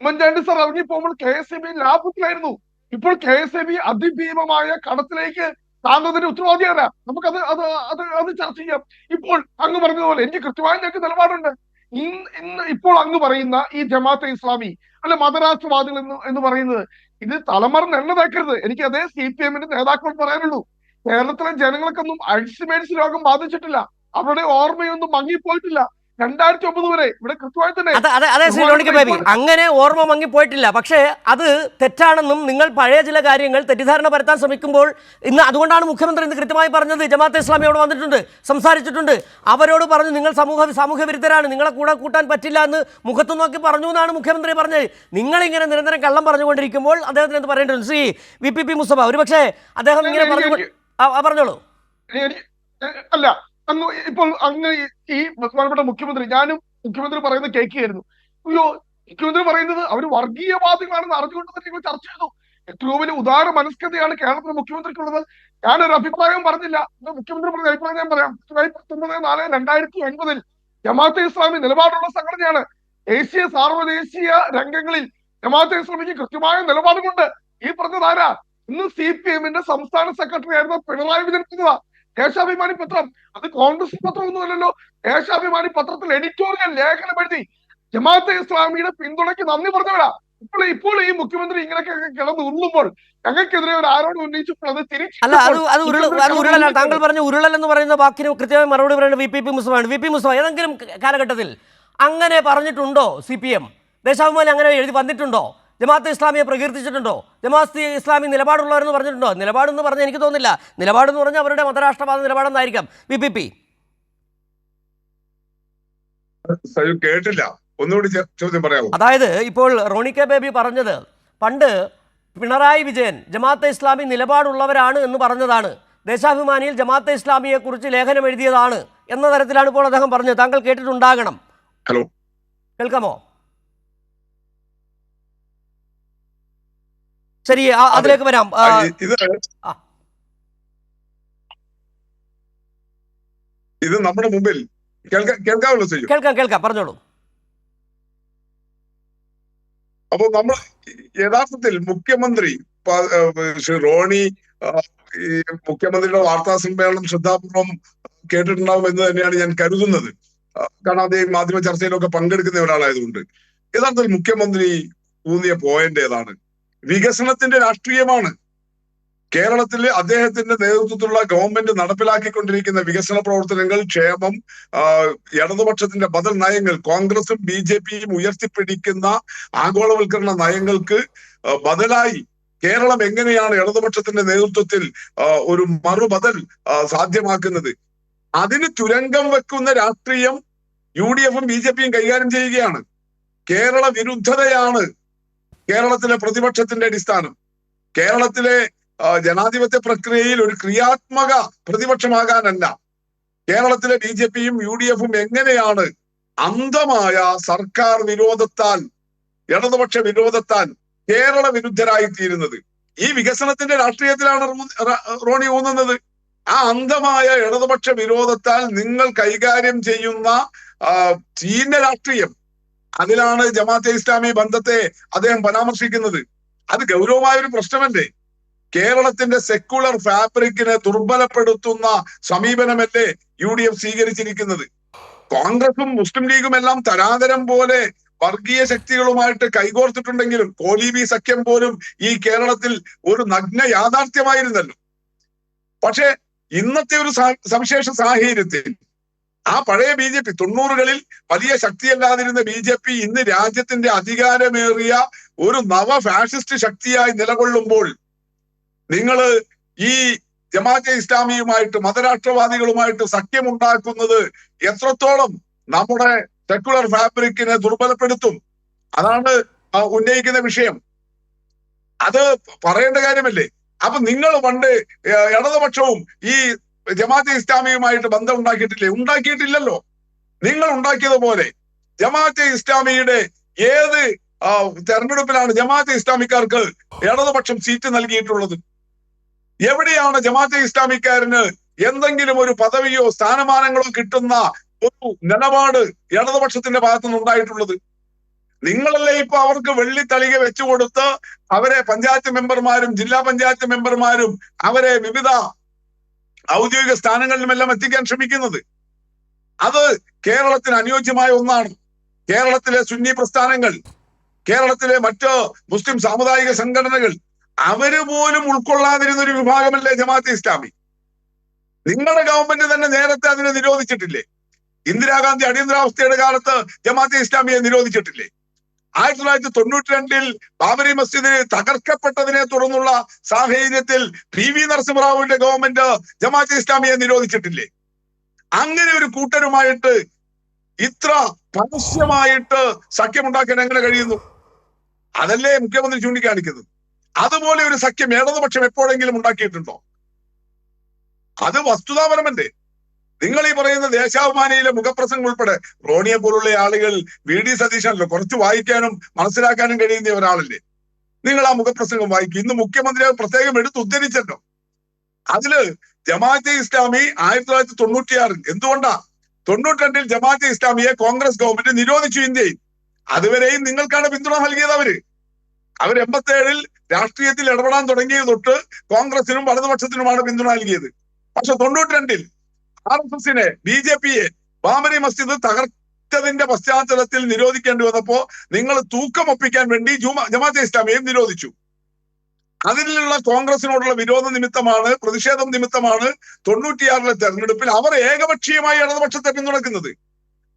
ഉമ്മൻചാണ്ടി സാർ ഇറങ്ങി പോകുമ്പോൾ KSEB ലാഭത്തിലായിരുന്നു. ഇപ്പോൾ KSEB അതിഭീമമായ കടത്തിലേക്ക് താങ്കളുടെ ഉത്തരവാദിയാണ്. നമുക്കത് അത് ചർച്ച ചെയ്യാം. ഇപ്പോൾ അങ്ങ് പറഞ്ഞതുപോലെ എനിക്ക് കൃത്യമായി ഞങ്ങൾക്ക് നിലപാടുണ്ട്. ഇപ്പോൾ അങ്ങ് പറയുന്ന ഈ ജമാഅത്തെ ഇസ്ലാമി അല്ലെ മതരാഷ്ട്രവാദികൾ എന്ന് പറയുന്നത് ഇത് തലമറന്ന് എണ്ണ തേക്കരുത്. എനിക്ക് അതേ CPM-ന്റെ നേതാക്കളോട് പറയാനുള്ളൂ. കേരളത്തിലെ ജനങ്ങൾക്കൊന്നും അൾഷിമേഴ്സ് രോഗം ബാധിച്ചിട്ടില്ല. അവരുടെ ഓർമ്മയൊന്നും മങ്ങിപ്പോയിട്ടില്ല. 2009 വരെ ഇവിടെ കൃത്യമായി തന്നെ അതെ ശ്രീ റോണിക്ക ബേബി, അങ്ങനെ ഓർമ്മ മങ്ങിപ്പോയിട്ടില്ല. പക്ഷേ അത് തെറ്റാണെന്നും നിങ്ങൾ പഴയ ചില കാര്യങ്ങൾ തെറ്റിദ്ധാരണ പരത്താൻ ശ്രമിക്കുമ്പോൾ ഇന്ന് അതുകൊണ്ടാണ് മുഖ്യമന്ത്രി ഇന്ന് കൃത്യമായി പറഞ്ഞത്. ജമാഅത്തെ ഇസ്ലാമിയോട് വന്നിട്ടുണ്ട്, സംസാരിച്ചിട്ടുണ്ട്, അവരോട് പറഞ്ഞു നിങ്ങൾ സാമൂഹ്യ വിരുദ്ധരാണ്, നിങ്ങളെ കൂടെ കൂട്ടാൻ പറ്റില്ല എന്ന് മുഖത്ത് നോക്കി പറഞ്ഞു എന്നാണ് മുഖ്യമന്ത്രി പറഞ്ഞത്. നിങ്ങളിങ്ങനെ നിരന്തരം കള്ളം പറഞ്ഞുകൊണ്ടിരിക്കുമ്പോൾ അദ്ദേഹത്തിന് എന്ത് പറയേണ്ടത്? ശ്രീ VPP മുസ്തഫ, ഒരുപക്ഷെ അദ്ദേഹം ഇങ്ങനെ പറഞ്ഞോളൂ. അല്ല, ഇപ്പോൾ അങ്ങ് ഈ ബഹുമാനപ്പെട്ട മുഖ്യമന്ത്രി, ഞാനും മുഖ്യമന്ത്രി പറയുന്നത് കേൾക്കുകയായിരുന്നു. അയ്യോ, മുഖ്യമന്ത്രി പറയുന്നത് അവർ വർഗീയവാദികളാണെന്ന് അറിഞ്ഞുകൊണ്ട് തന്നെ നിങ്ങൾ ചർച്ച ചെയ്തു. എത്രയോ വലിയ ഉദാര മനസ്കതയാണ് കേരളത്തിലെ മുഖ്യമന്ത്രിക്കുള്ളത്. ഞാനൊരു അഭിപ്രായം പറഞ്ഞില്ല, മുഖ്യമന്ത്രി പറഞ്ഞ അഭിപ്രായം ഞാൻ പറയാം. 19/4/2009 ജമാഅത്തെ ഇസ്ലാമി നിലപാടുള്ള സംഘടനയാണ്. ദേശീയ സാർവദേശീയ രംഗങ്ങളിൽ ജമാഅത്തെ ഇസ്ലാമിക്ക് കൃത്യമായ നിലപാടുകൊണ്ട് ഈ പറഞ്ഞതാരാ? ഇന്ന് CPM-ന്റെ സംസ്ഥാന സെക്രട്ടറി ആയിരുന്ന പിണറായി വിജയൻ പറഞ്ഞതാ. ദേശാഭിമാനി പത്രം, അത് കോൺഗ്രസ് പത്രമൊന്നുമല്ലല്ലോ. ദേശാഭിമാനി പത്രത്തിൽ എഡിറ്റോറിയൽ ലേഖനം എഴുതി ജമാഅത്തെ ഇസ്ലാമിയുടെ പിന്തുണയ്ക്ക് നന്ദി പറഞ്ഞവരാ. ഇപ്പോൾ ഈ മുഖ്യമന്ത്രി ഇങ്ങനെയൊക്കെ കിടന്ന് ഉള്ളുമ്പോൾ ഞങ്ങൾക്കെതിരെ ഒരു ആരോപണം ഉന്നയിച്ചപ്പോൾ അത് അല്ല, അത് ഉരുളല്ല. താങ്കൾ പറഞ്ഞ ഉരുളൽ എന്ന് പറയുന്ന വാക്കിന് കൃത്യമായി മറുപടി പറയുന്നത് VPP മുസ്തഫയാണ്. VP മുസ്തഫ ഏതെങ്കിലും കാലഘട്ടത്തിൽ അങ്ങനെ പറഞ്ഞിട്ടുണ്ടോ? CPM ദേശാഭിമാനി അങ്ങനെ എഴുതി വന്നിട്ടുണ്ടോ? ജമാഅത്തെ ഇസ്ലാമിയെ പ്രകീർത്തിച്ചിട്ടുണ്ടോ? ജമാഅത്തെ ഇസ്ലാമി നിലപാടുള്ളവരെന്ന് പറഞ്ഞിട്ടുണ്ടോ? നിലപാടെന്ന് പറഞ്ഞാൽ എനിക്ക് തോന്നുന്നില്ല. നിലപാടെന്ന് പറഞ്ഞാൽ അവരുടെ മതരാഷ്ട്രവാദ നിലപാടെന്നായിരിക്കാം. VPP കേട്ടില്ല, ഒന്നുകൂടി ചോദ്യം പറയാമോ? അതായത് ഇപ്പോൾ റോണി കെ ബേബി പറഞ്ഞത് പണ്ട് പിണറായി വിജയൻ ജമാഅത്തെ ഇസ്ലാമി നിലപാടുള്ളവരാണ് എന്ന് പറഞ്ഞതാണ്, ദേശാഭിമാനിയിൽ ജമാഅത്തെ ഇസ്ലാമിയെ കുറിച്ച് ലേഖനം എഴുതിയതാണ് എന്ന തരത്തിലാണ് ഇപ്പോൾ അദ്ദേഹം പറഞ്ഞത്. താങ്കൾ കേട്ടിട്ടുണ്ടാകണം. ഹലോ, കേൾക്കാമോ? ശരി, അതിലേക്ക് വരാം. ഇത് നമ്മുടെ മുമ്പിൽ കേൾക്കാമല്ലോ? കേൾക്കാം, പറഞ്ഞോളൂ. അപ്പൊ നമ്മൾ യഥാർത്ഥത്തിൽ മുഖ്യമന്ത്രി ശ്രീ റോണി ഈ മുഖ്യമന്ത്രിയുടെ വാർത്താ സമ്മേളനം ശ്രദ്ധാപൂർവം കേട്ടിട്ടുണ്ടാവും എന്ന് തന്നെയാണ് ഞാൻ കരുതുന്നത്. കാരണം അദ്ദേഹം മാധ്യമ ചർച്ചയിലൊക്കെ പങ്കെടുക്കുന്ന ഒരാളായതുകൊണ്ട്. യഥാർത്ഥത്തിൽ മുഖ്യമന്ത്രി ഊന്നിയ പോയിന്റ് ഏതാണ്? വികസനത്തിന്റെ രാഷ്ട്രീയമാണ്. കേരളത്തിലെ അദ്ദേഹത്തിന്റെ നേതൃത്വത്തിലുള്ള ഗവൺമെന്റ് നടപ്പിലാക്കിക്കൊണ്ടിരിക്കുന്ന വികസന പ്രവർത്തനങ്ങൾ, ക്ഷേമം, ഇടതുപക്ഷത്തിന്റെ ബദൽ നയങ്ങൾ, കോൺഗ്രസും BJPയും ഉയർത്തിപ്പിടിക്കുന്ന ആഗോളവൽക്കരണ നയങ്ങൾക്ക് ബദലായി കേരളം എങ്ങനെയാണ് ഇടതുപക്ഷത്തിന്റെ നേതൃത്വത്തിൽ ഒരു മറുബദൽ സാധ്യമാക്കുന്നത്, അതിന് തുരങ്കം വെക്കുന്ന രാഷ്ട്രീയം UDFും BJPയും കൈകാര്യം ചെയ്യുകയാണ്. കേരള വിരുദ്ധതയാണ് കേരളത്തിലെ പ്രതിപക്ഷത്തിന്റെ അടിസ്ഥാനം. കേരളത്തിലെ ജനാധിപത്യ പ്രക്രിയയിൽ ഒരു ക്രിയാത്മക പ്രതിപക്ഷമാകാനല്ല, കേരളത്തിലെ BJPയും UDFും എങ്ങനെയാണ് അന്ധമായ സർക്കാർ വിരോധത്താൽ, ഇടതുപക്ഷ വിരോധത്താൽ കേരള വിരുദ്ധരായി തീരുന്നത്. ഈ വികസനത്തിന്റെ രാഷ്ട്രീയത്തിലാണ് റോണി ഊന്നുന്നത്. ആ അന്ധമായ ഇടതുപക്ഷ വിരോധത്താൽ നിങ്ങൾ കൈകാര്യം ചെയ്യുന്ന ചീന രാഷ്ട്രീയം, അതിലാണ് ജമാഅത്തെ ഇസ്ലാമി ബന്ധത്തെ അദ്ദേഹം പരാമർശിക്കുന്നത്. അത് ഗൗരവമായ ഒരു പ്രശ്നമല്ലേ? കേരളത്തിന്റെ സെക്കുലർ ഫാബ്രിക്കിനെ ദുർബലപ്പെടുത്തുന്ന സമീപനമല്ലേ UDF സ്വീകരിച്ചിരിക്കുന്നത്? കോൺഗ്രസും മുസ്ലിം ലീഗും എല്ലാം തരാതരം പോലെ വർഗീയ ശക്തികളുമായിട്ട് കൈകോർത്തിട്ടുണ്ടെങ്കിലും കോലീബി സഖ്യം പോലും ഈ കേരളത്തിൽ ഒരു നഗ്ന യാഥാർത്ഥ്യമായിരുന്നല്ലോ. പക്ഷെ ഇന്നത്തെ ഒരു സവിശേഷ സാഹചര്യത്തിൽ ആ പഴയ BJP 90കളിൽ വലിയ ശക്തിയല്ലാതിരുന്ന BJP ഇന്ന് രാജ്യത്തിന്റെ അധികാരമേറിയ ഒരു നവ ഫാഷിസ്റ്റ് ശക്തിയായി നിലകൊള്ളുമ്പോൾ നിങ്ങൾ ഈ ജമാഅത്തെ ഇസ്ലാമിയുമായിട്ട്, മതരാഷ്ട്രവാദികളുമായിട്ട് സഖ്യമുണ്ടാക്കുന്നത് എത്രത്തോളം നമ്മുടെ സെക്കുലർ ഫാബ്രിക്കിനെ ദുർബലപ്പെടുത്തും? അതാണ് ഉന്നയിക്കുന്ന വിഷയം. അത് പറയേണ്ട കാര്യമല്ലേ? അപ്പൊ നിങ്ങൾ പണ്ട് ഇടതുപക്ഷവും ഈ ജമാഅത്തെ ഇസ്ലാമിയുമായിട്ട് ബന്ധം ഉണ്ടാക്കിയിട്ടില്ലല്ലോ. നിങ്ങൾ ഉണ്ടാക്കിയതുപോലെ ജമാഅത്തെ ഇസ്ലാമിയുടെ ഏത് തെരഞ്ഞെടുപ്പിലാണ് ജമാഅത്തെ ഇസ്ലാമിക്കാർക്ക് ഇടതുപക്ഷം സീറ്റ് നൽകിയിട്ടുള്ളത്? എവിടെയാണ് ജമാഅത്തെ ഇസ്ലാമിക്കാരന് എന്തെങ്കിലും ഒരു പദവിയോ സ്ഥാനമാനങ്ങളോ കിട്ടുന്ന ഒരു നിലപാട് ഇടതുപക്ഷത്തിന്റെ ഭാഗത്തുനിന്ന് ഉണ്ടായിട്ടുള്ളത്? നിങ്ങളല്ലേ ഇപ്പൊ അവർക്ക് വെള്ളിത്തളിക വെച്ചു കൊടുത്ത് അവരെ പഞ്ചായത്ത് മെമ്പർമാരും ജില്ലാ പഞ്ചായത്ത് മെമ്പർമാരും അവരെ വിവിധ ഔദ്യോഗിക സ്ഥാനങ്ങളിലുമെല്ലാം എത്തിക്കാൻ ശ്രമിക്കുന്നത്. അത് കേരളത്തിന് അനുയോജ്യമായ ഒന്നാണ്. കേരളത്തിലെ സുന്നി പ്രസ്ഥാനങ്ങൾ, കേരളത്തിലെ മറ്റ് മുസ്ലിം സാമുദായിക സംഘടനകൾ, അവര് പോലും ഉൾക്കൊള്ളാതിരുന്ന ഒരു വിഭാഗമല്ലേ ജമാഅത്തെ ഇസ്ലാമി? നിങ്ങളുടെ ഗവൺമെന്റ് തന്നെ നേരത്തെ അതിനെ നിരോധിച്ചിട്ടില്ലേ? ഇന്ദിരാഗാന്ധി അടിയന്തരാവസ്ഥയുടെ കാലത്ത് ജമാഅത്തെ ഇസ്ലാമിയെ നിരോധിച്ചിട്ടില്ലേ? 1992 ബാബരി മസ്ജിദ് തകർക്കപ്പെട്ടതിനെ തുടർന്നുള്ള സാഹചര്യത്തിൽ PV നരസിംഹറാവുവിന്റെ ഗവൺമെന്റ് ജമാഅത്തെ ഇസ്ലാമിയെ നിരോധിച്ചിട്ടില്ലേ? അങ്ങനെ ഒരു കൂട്ടരുമായിട്ട് ഇത്ര പരസ്യമായിട്ട് സഖ്യമുണ്ടാക്കാൻ എങ്ങനെ കഴിയുന്നു? അതല്ലേ മുഖ്യമന്ത്രി ചൂണ്ടിക്കാണിക്കുന്നത്. അതുപോലെ ഒരു സഖ്യം ഇടതുപക്ഷം എപ്പോഴെങ്കിലും ഉണ്ടാക്കിയിട്ടുണ്ടോ? അത് വസ്തുതാപരമല്ലേ? നിങ്ങൾ ഈ പറയുന്ന ദേശാഭിമാനിയിലെ മുഖപ്രസംഗം ഉൾപ്പെടെ, റോണിയെ പോലുള്ള ആളുകൾ VD സതീശനല്ലോ, കുറച്ച് വായിക്കാനും മനസ്സിലാക്കാനും കഴിയുന്ന ഒരാളല്ലേ. നിങ്ങൾ ആ മുഖപ്രസംഗം വായിക്കും. ഇന്ന് മുഖ്യമന്ത്രി പ്രത്യേകം എടുത്ത് ഉദ്ധരിച്ചല്ലോ. അതില് ജമാഅത്തെ ഇസ്ലാമി 1996 എന്തുകൊണ്ടാ 92 ജമാഅത്തെ ഇസ്ലാമിയെ കോൺഗ്രസ് ഗവൺമെന്റ് നിരോധിച്ചു ഇന്ത്യയിൽ. അതുവരെയും നിങ്ങൾക്കാണ് പിന്തുണ നൽകിയത്. അവര് 87 രാഷ്ട്രീയത്തിൽ ഇടപെടാൻ തുടങ്ങിയത് തൊട്ട് കോൺഗ്രസിനും വലതുപക്ഷത്തിനുമാണ് പിന്തുണ നൽകിയത്. പക്ഷെ 92-ൽ RSSനെ BJPയെ ബാബരി മസ്ജിദ് തകർത്തതിന്റെ പശ്ചാത്തലത്തിൽ നിരോധിക്കേണ്ടി വന്നപ്പോ നിങ്ങൾ തൂക്കം ഒപ്പിക്കാൻ വേണ്ടി ജമാഅത്തെ ഇസ്ലാമിയെയും നിരോധിച്ചു. അതിലുള്ള കോൺഗ്രസിനോടുള്ള വിരോധ നിമിത്തമാണ്, പ്രതിഷേധം നിമിത്തമാണ് 96-ലെ തെരഞ്ഞെടുപ്പിൽ അവർ ഏകപക്ഷീയമായി ഇടതുപക്ഷത്തെ പിന്തുണക്കുന്നത്.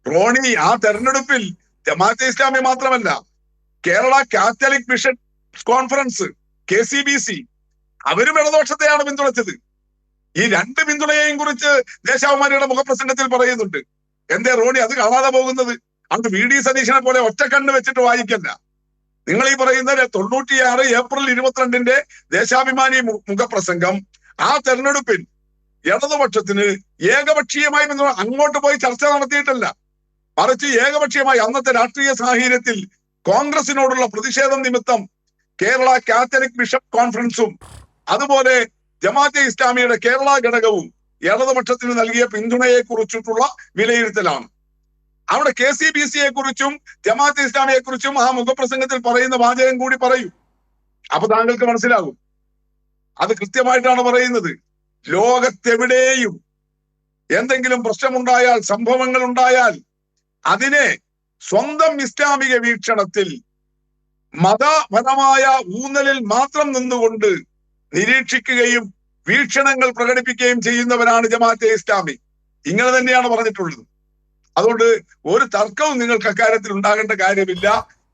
റോണി, ആ തെരഞ്ഞെടുപ്പിൽ ജമാഅത്തെ ഇസ്ലാമി മാത്രമല്ല, Kerala Catholic bishop conference KCBC അവരും ഇടതുപക്ഷത്തെയാണ് പിന്തുണച്ചത്. ഈ രണ്ട് പിന്തുണയെയും കുറിച്ച് ദേശാഭിമാനിയുടെ മുഖപ്രസംഗത്തിൽ പറയുന്നുണ്ട്. എന്തേ റോണി അത് കാണാതെ പോകുന്നത്? അന്ന് VD സതീശനെ പോലെ ഒറ്റക്കണ്ണ് വെച്ചിട്ട് വായിക്കല്ല. നിങ്ങൾ ഈ പറയുന്ന 96 ഏപ്രിൽ 22-ന്റെ ദേശാഭിമാനി മുഖപ്രസംഗം ആ തെരഞ്ഞെടുപ്പിൽ ഇടതുപക്ഷത്തിന് ഏകപക്ഷീയമായി പിന്തുണ, അങ്ങോട്ട് പോയി ചർച്ച നടത്തിയിട്ടല്ല, മറിച്ച് ഏകപക്ഷീയമായി അന്നത്തെ രാഷ്ട്രീയ സാഹചര്യത്തിൽ കോൺഗ്രസിനോടുള്ള പ്രതിഷേധം നിമിത്തം കേരള കാത്തലിക് ബിഷപ്പ് കോൺഫറൻസും അതുപോലെ ജമാഅത്തെ ഇസ്ലാമിയുടെ കേരള ഘടകവും ഇടതുപക്ഷത്തിന് നൽകിയ പിന്തുണയെ കുറിച്ചിട്ടുള്ള വിലയിരുത്തലാണ്. അവിടെ KCBCയെ കുറിച്ചും ജമാഅത്തെ ഇസ്ലാമിയെ കുറിച്ചും ആ മുഖപ്രസംഗത്തിൽ പറയുന്ന വാചകം കൂടി പറയൂ. അപ്പൊ താങ്കൾക്ക് മനസ്സിലാകും. അത് കൃത്യമായിട്ടാണ് പറയുന്നത്. ലോകത്തെവിടെയും എന്തെങ്കിലും പ്രശ്നമുണ്ടായാൽ, സംഭവങ്ങൾ ഉണ്ടായാൽ അതിനെ സ്വന്തം ഇസ്ലാമിക വീക്ഷണത്തിൽ മതപരമായ ഊന്നലിൽ മാത്രം നിന്നുകൊണ്ട് നിരീക്ഷിക്കുകയും വീക്ഷണങ്ങൾ പ്രകടിപ്പിക്കുകയും ചെയ്യുന്നവരാണ് ജമാഅത്തെ ഇസ്ലാമി. ഇങ്ങനെ തന്നെയാണ് പറഞ്ഞിട്ടുള്ളത്. അതുകൊണ്ട് ഒരു തർക്കവും നിങ്ങൾക്ക് അക്കാര്യത്തിൽ ഉണ്ടാകേണ്ട കാര്യമില്ല.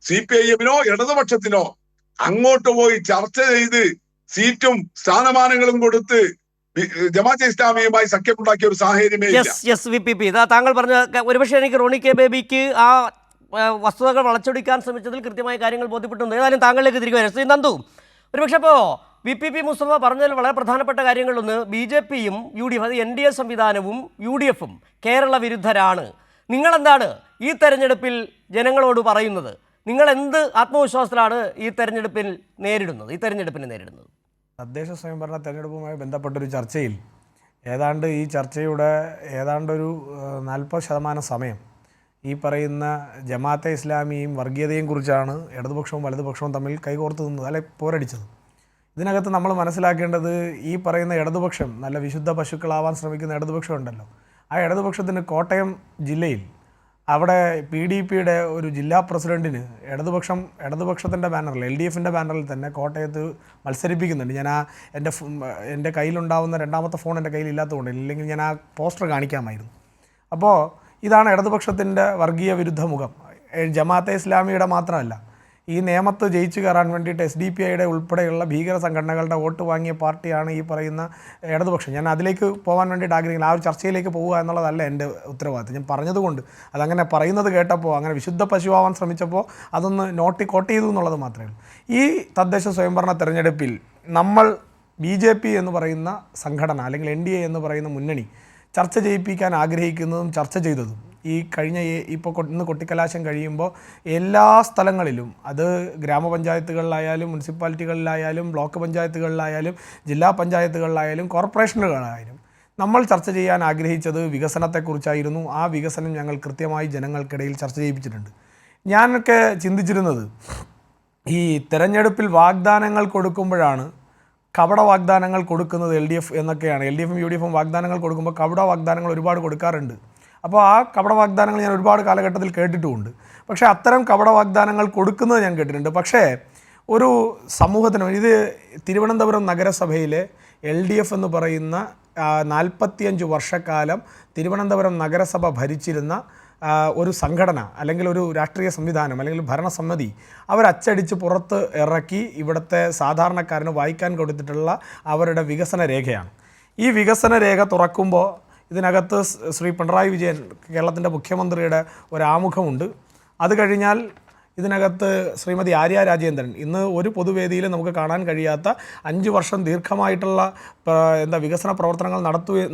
CPIM-നോ ഇടതുപക്ഷത്തിനോ അങ്ങോട്ട് പോയി ചർച്ച ചെയ്ത് സീറ്റും സ്ഥാനമാനങ്ങളും കൊടുത്ത് ജമാഅത്തെ ഇസ്ലാമിയുമായി സഖ്യമുണ്ടാക്കിയ ഒരു സാഹചര്യമേ ഇല്ല. താങ്കൾ പറഞ്ഞ ഒരുപക്ഷെ എനിക്ക് റോണി കെ ബേബിക്ക് ആ വസ്തുതകൾ വളച്ചൊടിക്കാൻ ശ്രമിച്ചതിൽ കൃത്യമായ കാര്യങ്ങൾ ബോധ്യപ്പെട്ടുണ്ട്. ഏതായാലും താങ്കളിലേക്ക് തിരികെ വരാം. ശ്രീ നന്ദു, ഒരുപക്ഷെ ഇപ്പോൾ VPP മുസ്തഫ പറഞ്ഞതിൽ വളരെ പ്രധാനപ്പെട്ട കാര്യങ്ങളിലൊന്ന് BJPയും UDF, അത് NDA സംവിധാനവും UDF-ഉം കേരള വിരുദ്ധരാണ്. നിങ്ങളെന്താണ് ഈ തെരഞ്ഞെടുപ്പിൽ ജനങ്ങളോട് പറയുന്നത്? നിങ്ങൾ എന്ത് ആത്മവിശ്വാസത്തിലാണ് ഈ തെരഞ്ഞെടുപ്പിനെ നേരിടുന്നത്? തദ്ദേശ സ്വയംഭരണ തെരഞ്ഞെടുപ്പുമായി ബന്ധപ്പെട്ടൊരു ചർച്ചയിൽ ഈ ചർച്ചയുടെ ഏതാണ്ടൊരു 40% സമയം ഈ പറയുന്ന ജമാഅത്തെ ഇസ്ലാമിയും വർഗീയതയും കുറിച്ചാണ് ഇടതുപക്ഷവും വലതുപക്ഷവും തമ്മിൽ കൈകോർത്ത് നിന്നത്, അല്ലെ പോരടിച്ചത്. ഇതിനകത്ത് നമ്മൾ മനസ്സിലാക്കേണ്ടത്, ഈ പറയുന്ന ഇടതുപക്ഷം, നല്ല വിശുദ്ധ പശുക്കളാവാൻ ശ്രമിക്കുന്ന ഇടതുപക്ഷം ഉണ്ടല്ലോ, ആ ഇടതുപക്ഷത്തിന് കോട്ടയം ജില്ലയിൽ അവിടെ PDPയുടെ ഒരു ജില്ലാ പ്രസിഡന്റിന് ഇടതുപക്ഷത്തിൻ്റെ ബാനറിൽ, LDF-ൻ്റെ ബാനറിൽ തന്നെ കോട്ടയത്ത് മത്സരിപ്പിക്കുന്നുണ്ട്. ഞാൻ എൻ്റെ കയ്യിലുണ്ടാവുന്ന രണ്ടാമത്തെ ഫോൺ എൻ്റെ കയ്യിലില്ലാത്തതുകൊണ്ട്, ഇല്ലെങ്കിൽ ഞാൻ ആ പോസ്റ്റർ കാണിക്കാമായിരുന്നു. അപ്പോൾ ഇതാണ് ഇടതുപക്ഷത്തിൻ്റെ വർഗീയ വിരുദ്ധ മുഖം. ജമാഅത്തെ ഇസ്ലാമിയുടെ മാത്രമല്ല, ഈ നിയമത്ത് ജയിച്ചു കയറാൻ വേണ്ടിയിട്ട് SDPIയുടെ ഉൾപ്പെടെയുള്ള ഭീകര സംഘടനകളുടെ വോട്ട് വാങ്ങിയ പാർട്ടിയാണ് ഈ പറയുന്ന ഇടതുപക്ഷം. ഞാൻ അതിലേക്ക് പോകാൻ വേണ്ടിയിട്ട് ആഗ്രഹിക്കുന്നു. ആ ഒരു ചർച്ചയിലേക്ക് പോവുക എന്നുള്ളതല്ല എൻ്റെ ഉത്തരവാദിത്വം. ഞാൻ പറഞ്ഞതുകൊണ്ട്, അതങ്ങനെ പറയുന്നത് കേട്ടപ്പോൾ, അങ്ങനെ വിശുദ്ധ പശുവാവാൻ ശ്രമിച്ചപ്പോൾ അതൊന്ന് കോട്ട് ചെയ്തു എന്നുള്ളത് മാത്രമേ ഉള്ളൂ. ഈ തദ്ദേശ സ്വയംഭരണ തെരഞ്ഞെടുപ്പിൽ നമ്മൾ BJP എന്ന് പറയുന്ന സംഘടന, അല്ലെങ്കിൽ NDA എന്ന് പറയുന്ന മുന്നണി ചർച്ച ചെയ്യിപ്പിക്കാൻ ആഗ്രഹിക്കുന്നതും ചർച്ച ചെയ്തതും ഈ കഴിഞ്ഞ ഇന്ന് കൊട്ടിക്കലാശം കഴിയുമ്പോൾ എല്ലാ സ്ഥലങ്ങളിലും, അത് ഗ്രാമപഞ്ചായത്തുകളിലായാലും മുനിസിപ്പാലിറ്റികളിലായാലും ബ്ലോക്ക് പഞ്ചായത്തുകളിലായാലും ജില്ലാ പഞ്ചായത്തുകളിലായാലും കോർപ്പറേഷനുകളായാലും നമ്മൾ ചർച്ച ചെയ്യാൻ ആഗ്രഹിച്ചത് വികസനത്തെക്കുറിച്ചായിരുന്നു. ആ വികസനം ഞങ്ങൾ കൃത്യമായി ജനങ്ങൾക്കിടയിൽ ചർച്ച ചെയ്യിപ്പിച്ചിട്ടുണ്ട്. ഞാനൊക്കെ ചിന്തിച്ചിരുന്നത്, ഈ തെരഞ്ഞെടുപ്പിൽ വാഗ്ദാനങ്ങൾ കൊടുക്കുമ്പോഴാണ് കപട വാഗ്ദാനങ്ങൾ കൊടുക്കുന്നത് LDF എന്നൊക്കെയാണ്. LDF-ഉം UDF-ഉം വാഗ്ദാനങ്ങൾ കൊടുക്കുമ്പോൾ കപട വാഗ്ദാനങ്ങൾ ഒരുപാട് കൊടുക്കാറുണ്ട്. അപ്പോൾ ആ കപട വാഗ്ദാനങ്ങൾ ഞാൻ ഒരുപാട് കാലഘട്ടത്തിൽ കേട്ടിട്ടുമുണ്ട്. പക്ഷേ അത്തരം കപട വാഗ്ദാനങ്ങൾ കൊടുക്കുന്നത് ഞാൻ കേട്ടിട്ടുണ്ട്. പക്ഷേ ഒരു സമൂഹത്തിനും, ഇത് തിരുവനന്തപുരം നഗരസഭയിലെ LDF എന്ന് പറയുന്ന 45 വർഷക്കാലം തിരുവനന്തപുരം നഗരസഭ ഭരിച്ചിരുന്ന ഒരു സംഘടന, അല്ലെങ്കിൽ ഒരു രാഷ്ട്രീയ സംവിധാനം, അല്ലെങ്കിൽ ഭരണസമിതി അവരച്ചടിച്ച് പുറത്ത് ഇറക്കി ഇവിടുത്തെ സാധാരണക്കാരന് വായിക്കാൻ കൊടുത്തിട്ടുള്ള അവരുടെ വികസന രേഖയാണ്. ഈ വികസന രേഖ തുറക്കുമ്പോൾ ഇതിനകത്ത് ശ്രീ പിണറായി വിജയൻ, കേരളത്തിൻ്റെ മുഖ്യമന്ത്രിയുടെ ഒരു ആമുഖമുണ്ട്. അത് കഴിഞ്ഞാൽ ഇതിനകത്ത് ശ്രീമതി ആര്യ രാജേന്ദ്രൻ, ഇന്ന് ഒരു പൊതുവേദിയിൽ നമുക്ക് കാണാൻ കഴിയാത്ത 5 വർഷം ദീർഘമായിട്ടുള്ള വികസന പ്രവർത്തനങ്ങൾ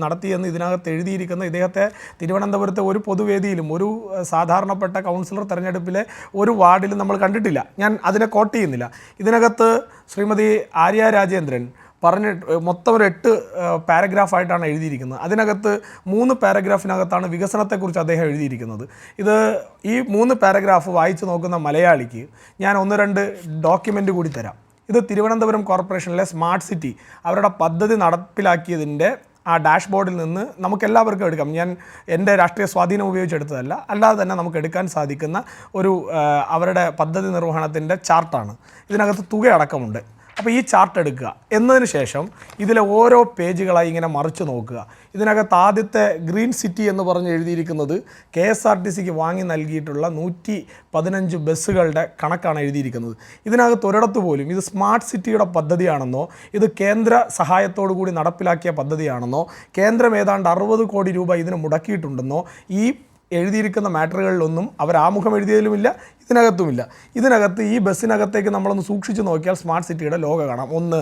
നടത്തിയെന്ന് ഇതിനകത്ത് എഴുതിയിരിക്കുന്ന ഇദ്ദേഹത്തെ തിരുവനന്തപുരത്തെ ഒരു പൊതുവേദിയിലും ഒരു സാധാരണപ്പെട്ട കൗൺസിലർ തെരഞ്ഞെടുപ്പിലെ ഒരു വാർഡിലും നമ്മൾ കണ്ടിട്ടില്ല. ഞാൻ അതിനെ കോട്ട് ചെയ്യുന്നില്ല. ഇതിനകത്ത് ശ്രീമതി ആര്യ രാജേന്ദ്രൻ മൊത്തം ഒരു 8 പാരഗ്രാഫായിട്ടാണ് എഴുതിയിരിക്കുന്നത്. അതിനകത്ത് 3 പാരഗ്രാഫിനകത്താണ് വികസനത്തെക്കുറിച്ച് അദ്ദേഹം എഴുതിയിരിക്കുന്നത്. ഈ 3 പാരഗ്രാഫ് വായിച്ചു നോക്കുന്ന മലയാളിക്ക് ഞാൻ 1-2 ഡോക്യുമെൻ്റ് കൂടി തരാം. ഇത് തിരുവനന്തപുരം കോർപ്പറേഷനിലെ സ്മാർട്ട് സിറ്റി അവരുടെ പദ്ധതി നടപ്പിലാക്കിയതിൻ്റെ ആ ഡാഷ്ബോർഡിൽ നിന്ന് നമുക്കെല്ലാവർക്കും എടുക്കാം. ഞാൻ എൻ്റെ രാഷ്ട്രീയ സ്വാധീനം ഉപയോഗിച്ചെടുത്തതല്ല, അല്ലാതെ തന്നെ നമുക്ക് എടുക്കാൻ സാധിക്കുന്ന ഒരു അവരുടെ പദ്ധതി നിർവഹണത്തിൻ്റെ ചാർട്ടാണ്. ഇതിനകത്ത് തുക അടക്കമുണ്ട്. അപ്പോൾ ഈ ചാർട്ട് എടുക്കുക, എന്നതിന് ശേഷം ഇതിലെ ഓരോ പേജുകളായി ഇങ്ങനെ മറിച്ച് നോക്കുക. ഇതിനകത്ത് ആദ്യത്തെ ഗ്രീൻ സിറ്റി എന്ന് പറഞ്ഞ് എഴുതിയിരിക്കുന്നത് KSRTCക്ക് വാങ്ങി നൽകിയിട്ടുള്ള 115 ബസ്സുകളുടെ കണക്കാണ് എഴുതിയിരിക്കുന്നത്. ഇതിനകത്ത് ഒരിടത്ത് പോലും ഇത് സ്മാർട്ട് സിറ്റിയുടെ പദ്ധതിയാണെന്നോ ഇത് കേന്ദ്ര സഹായത്തോടു കൂടി നടപ്പിലാക്കിയ പദ്ധതിയാണെന്നോ കേന്ദ്രം ഏതാണ്ട് 60 കോടി രൂപ ഇതിന് മുടക്കിയിട്ടുണ്ടെന്നോ ഈ എഴുതിയിരിക്കുന്ന മാറ്ററുകളിലൊന്നും അവർ ആമുഖം എഴുതിയതിലുമില്ല, ഇതിനകത്തുമില്ല. ഇതിനകത്ത് ഈ ബസ്സിനകത്തേക്ക് നമ്മളൊന്ന് സൂക്ഷിച്ച് നോക്കിയാൽ സ്മാർട്ട് സിറ്റിയുടെ ലോഗോ കാണാം. ഒന്ന്.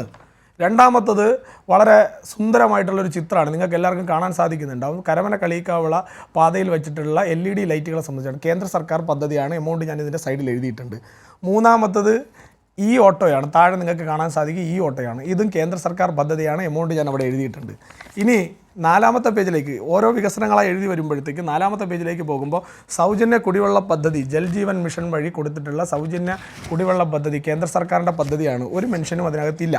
രണ്ടാമത്തത് വളരെ സുന്ദരമായിട്ടുള്ളൊരു ചിത്രമാണ്, നിങ്ങൾക്ക് എല്ലാവർക്കും കാണാൻ സാധിക്കുന്നുണ്ടാവും. കരമന കളിയിക്കാവുള്ള പാതയിൽ വെച്ചിട്ടുള്ള LED ലൈറ്റുകളെ സംബന്ധിച്ചാണ്. കേന്ദ്ര സർക്കാർ പദ്ധതിയാണ്. എമൗണ്ട് ഞാൻ ഇതിൻ്റെ സൈഡിൽ എഴുതിയിട്ടുണ്ട്. മൂന്നാമത്തത് ഈ ഓട്ടോയാണ്, താഴെ നിങ്ങൾക്ക് കാണാൻ സാധിക്കും ഈ ഓട്ടോയാണ്. ഇതും കേന്ദ്ര സർക്കാർ പദ്ധതിയാണ്. എമൗണ്ട് ഞാൻ അവിടെ എഴുതിയിട്ടുണ്ട്. ഇനി 4ാമത്തെ പേജിലേക്ക് ഓരോ വികസനങ്ങളായി എഴുതി വരുമ്പോഴത്തേക്ക് 4ാമത്തെ പേജിലേക്ക് പോകുമ്പോൾ സൗജന്യ കുടിവെള്ള പദ്ധതി ജൽജീവൻ മിഷൻ വഴി കൊടുത്തിട്ടുള്ള സൗജന്യ കുടിവെള്ള പദ്ധതി കേന്ദ്ര സർക്കാരിൻ്റെ പദ്ധതിയാണ്. ഒരു മെൻഷനും അതിനകത്തില്ല.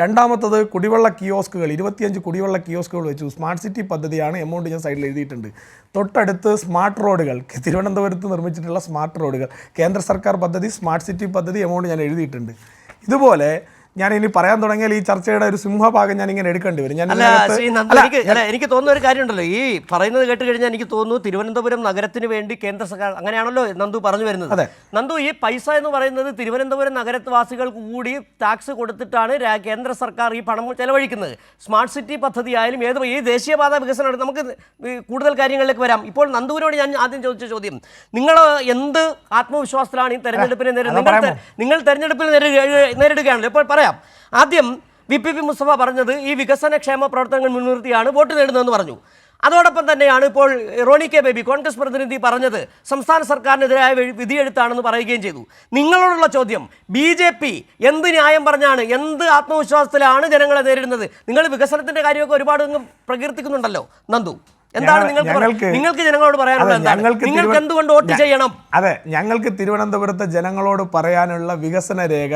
രണ്ടാമത്തത് കുടിവെള്ള കിയോസ്കുകൾ 25 കുടിവെള്ള കിയോസ്കുകൾ വെച്ചു. സ്മാർട്ട് സിറ്റി പദ്ധതിയാണ്. എമൗണ്ട് ഞാൻ സൈഡിൽ എഴുതിയിട്ടുണ്ട്. തൊട്ടടുത്ത് സ്മാർട്ട് റോഡുകൾ, തിരുവനന്തപുരത്ത് നിർമ്മിച്ചിട്ടുള്ള സ്മാർട്ട് റോഡുകൾ കേന്ദ്ര സർക്കാർ പദ്ധതി, സ്മാർട്ട് സിറ്റി പദ്ധതി, എമൗണ്ട് ഞാൻ എഴുതിയിട്ടുണ്ട്. ഇതുപോലെ ഞാൻ ഇനി പറയാൻ തുടങ്ങിയാൽ ഈ ചർച്ചയുടെ ഒരു സിംഹഭാഗം ഞാൻ ഇങ്ങനെ എടുക്കേണ്ടി വരും. എനിക്ക് തോന്നുന്ന ഒരു കാര്യമുണ്ടല്ലോ, ഈ പറയുന്നത് കേട്ട് കഴിഞ്ഞാൽ എനിക്ക് തോന്നുന്നു തിരുവനന്തപുരം നഗരത്തിന് വേണ്ടി കേന്ദ്ര സർക്കാർ, അങ്ങനെയാണല്ലോ നന്ദു പറഞ്ഞു വരുന്നത്. നന്ദു, ഈ പൈസ എന്ന് പറയുന്നത് തിരുവനന്തപുരം നഗരവാസികൾക്ക് കൂടി ടാക്സ് കൊടുത്തിട്ടാണ് കേന്ദ്ര സർക്കാർ ഈ പണം ചെലവഴിക്കുന്നത്. സ്മാർട്ട് സിറ്റി പദ്ധതി ആയാലും ഈ ദേശീയപാത വികസനം, നമുക്ക് കൂടുതൽ കാര്യങ്ങളിലേക്ക് വരാം. ഇപ്പോൾ നന്ദുവിനോട് ഞാൻ ആദ്യം ചോദിച്ച ചോദ്യം, നിങ്ങൾ എന്ത് ആത്മവിശ്വാസത്തിലാണ് ഈ തെരഞ്ഞെടുപ്പിനെ നേരിടുന്നത്? നിങ്ങൾ തെരഞ്ഞെടുപ്പിൽ നേരിടുകയാണല്ലോ. ഇപ്പോൾ പറയാം, ആദ്യം VPP മുസ്തഫ പറഞ്ഞത് ഈ വികസനക്ഷേമ പ്രവർത്തനങ്ങൾ മുൻനിർത്തിയാണ് വോട്ട് നേടുന്നതെന്ന് പറഞ്ഞു. അതോടൊപ്പം തന്നെയാണ് ഇപ്പോൾ റോണി കെ ബേബി കോൺഗ്രസ് പ്രതിനിധി പറഞ്ഞത് സംസ്ഥാന സർക്കാരിനെതിരായ വിധിയെഴുത്താണെന്ന് പറയുകയും ചെയ്തു. നിങ്ങളോടുള്ള ചോദ്യം, BJP എന്ത് ന്യായം പറഞ്ഞാണ്, എന്ത് ആത്മവിശ്വാസത്തിലാണ് ജനങ്ങളെ നേരിടുന്നത്? നിങ്ങൾ വികസനത്തിന്റെ കാര്യമൊക്കെ ഒരുപാട് പ്രകീർത്തിക്കുന്നുണ്ടല്ലോ നന്ദു, എന്താണ് നിങ്ങൾക്ക് ജനങ്ങളോട് പറയാനുള്ളത്? നിങ്ങൾക്ക് എന്തുകൊണ്ട് വോട്ട് ചെയ്യണം? അതെ, ഞങ്ങൾക്ക് തിരുവനന്തപുരത്തെ ജനങ്ങളോട് പറയാനുള്ള വികസന രേഖ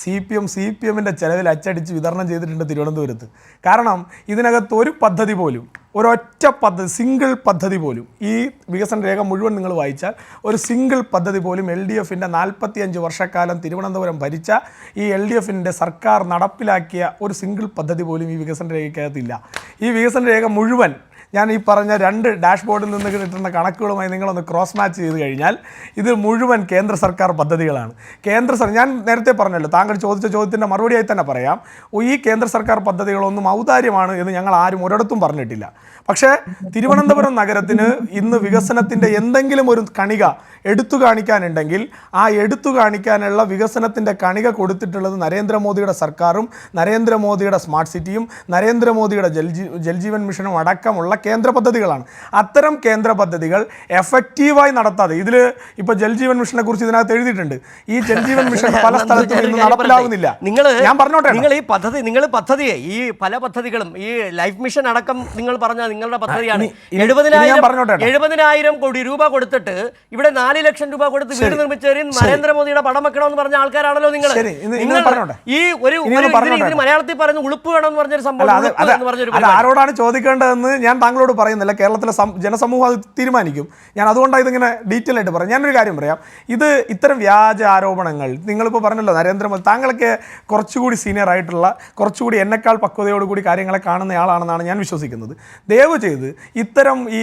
CPM-ന്റെ ചെലവിൽ അച്ചടിച്ച് വിതരണം ചെയ്തിട്ടുണ്ട് തിരുവനന്തപുരത്ത്. കാരണം ഇതിനകത്ത് ഒരു പദ്ധതി പോലും, ഒരൊറ്റ പദ്ധതി, സിംഗിൾ പദ്ധതി പോലും, ഈ വികസന രേഖ മുഴുവൻ നിങ്ങൾ വായിച്ചാൽ ഒരു സിംഗിൾ പദ്ധതി പോലും LDFന്റെ 45 വർഷക്കാലം തിരുവനന്തപുരം ഭരിച്ച ഈ LDFന്റെ സർക്കാർ നടപ്പിലാക്കിയ ഒരു സിംഗിൾ പദ്ധതി പോലും ഈ വികസന രേഖയ്ക്കകത്തില്ല. ഈ വികസന രേഖ മുഴുവൻ ഞാൻ ഈ പറഞ്ഞ 2 ഡാഷ്ബോർഡിൽ നിന്ന് കിട്ടുന്ന കണക്കുകളുമായി നിങ്ങളൊന്ന് ക്രോസ് മാച്ച് ചെയ്ത് കഴിഞ്ഞാൽ ഇത് മുഴുവൻ കേന്ദ്ര സർക്കാർ പദ്ധതികളാണ്. ഞാൻ നേരത്തെ പറഞ്ഞല്ലോ, താങ്കൾ ചോദിച്ച ചോദ്യത്തിൻ്റെ മറുപടിയായി തന്നെ പറയാം, ഈ കേന്ദ്ര സർക്കാർ പദ്ധതികളൊന്നും ഔദാര്യമാണ് എന്ന് ഞങ്ങൾ ആരും ഒരിടത്തും പറഞ്ഞിട്ടില്ല. പക്ഷേ തിരുവനന്തപുരം നഗരത്തിന് ഇന്ന് വികസനത്തിൻ്റെ എന്തെങ്കിലും ഒരു കണിക എടുത്തു കാണിക്കാനുണ്ടെങ്കിൽ ആ എടുത്തു കാണിക്കാനുള്ള വികസനത്തിൻ്റെ കണിക കൊടുത്തിട്ടുള്ളത് നരേന്ദ്രമോദിയുടെ സർക്കാരും നരേന്ദ്രമോദിയുടെ സ്മാർട്ട് സിറ്റിയും നരേന്ദ്രമോദിയുടെ ജൽജീവൻ മിഷനും അടക്കമുള്ള കേന്ദ്ര പദ്ധതികളാണ്. അത്തരം കേന്ദ്ര പദ്ധതികൾ എഫക്റ്റീവായി നടത്താതെ, ഇതിൽ ഇപ്പോൾ ജൽജീവൻ മിഷനെ കുറിച്ച് ഇതിനകത്ത് എഴുതിയിട്ടുണ്ട്, ഈ ജൽജീവൻ മിഷൻ പല സ്ഥലത്തും ഇന്ന് നടപ്പിലാകുന്നില്ല. ഞാൻ പറഞ്ഞോട്ടെ, നിങ്ങൾ പദ്ധതിയെ ഈ പല പദ്ധതികളും ഈ ലൈഫ് മിഷൻ അടക്കം നിങ്ങൾ പറഞ്ഞ നിങ്ങളുടെ പദ്ധതിയാണ്. 70,000 കോടി രൂപ കൊടുത്തിട്ട് ഇവിടെ 4 ലക്ഷം രൂപ കൊടുത്ത് വീട് നിർമ്മിച്ചവരും നരേന്ദ്രമോദിയുടെ പടം വെക്കണമെന്ന് പറഞ്ഞ ആൾക്കാരാണല്ലോ നിങ്ങൾ. ഈ ഒരു മലയാളത്തിൽ പറയുന്ന ഉളുപ്പ് വേണമെന്ന് പറഞ്ഞൊരു സംഭവം ആരോടാണ് ചോദിക്കേണ്ടതെന്ന് ഞാൻ താങ്കളോട് പറയുന്നില്ല. കേരളത്തിലെ ജനസമൂഹം അത് തീരുമാനിക്കും. ഞാൻ അതുകൊണ്ടാണ് ഇതിങ്ങനെ ഡീറ്റെയിൽ ആയിട്ട് പറയാം. ഞാനൊരു കാര്യം പറയാം, ഇത് ഇത്തരം വ്യാജ ആരോപണങ്ങൾ നിങ്ങളിപ്പോൾ പറഞ്ഞല്ലോ, നരേന്ദ്രമോദി, താങ്കളൊക്കെ കുറച്ചുകൂടി സീനിയർ ആയിട്ടുള്ള, കുറച്ചുകൂടി എന്നെക്കാൾ പക്വതയോടുകൂടി കാര്യങ്ങളെ കാണുന്നയാളാണെന്നാണ് ഞാൻ വിശ്വസിക്കുന്നത്. ദയവ് ചെയ്ത് ഇത്തരം ഈ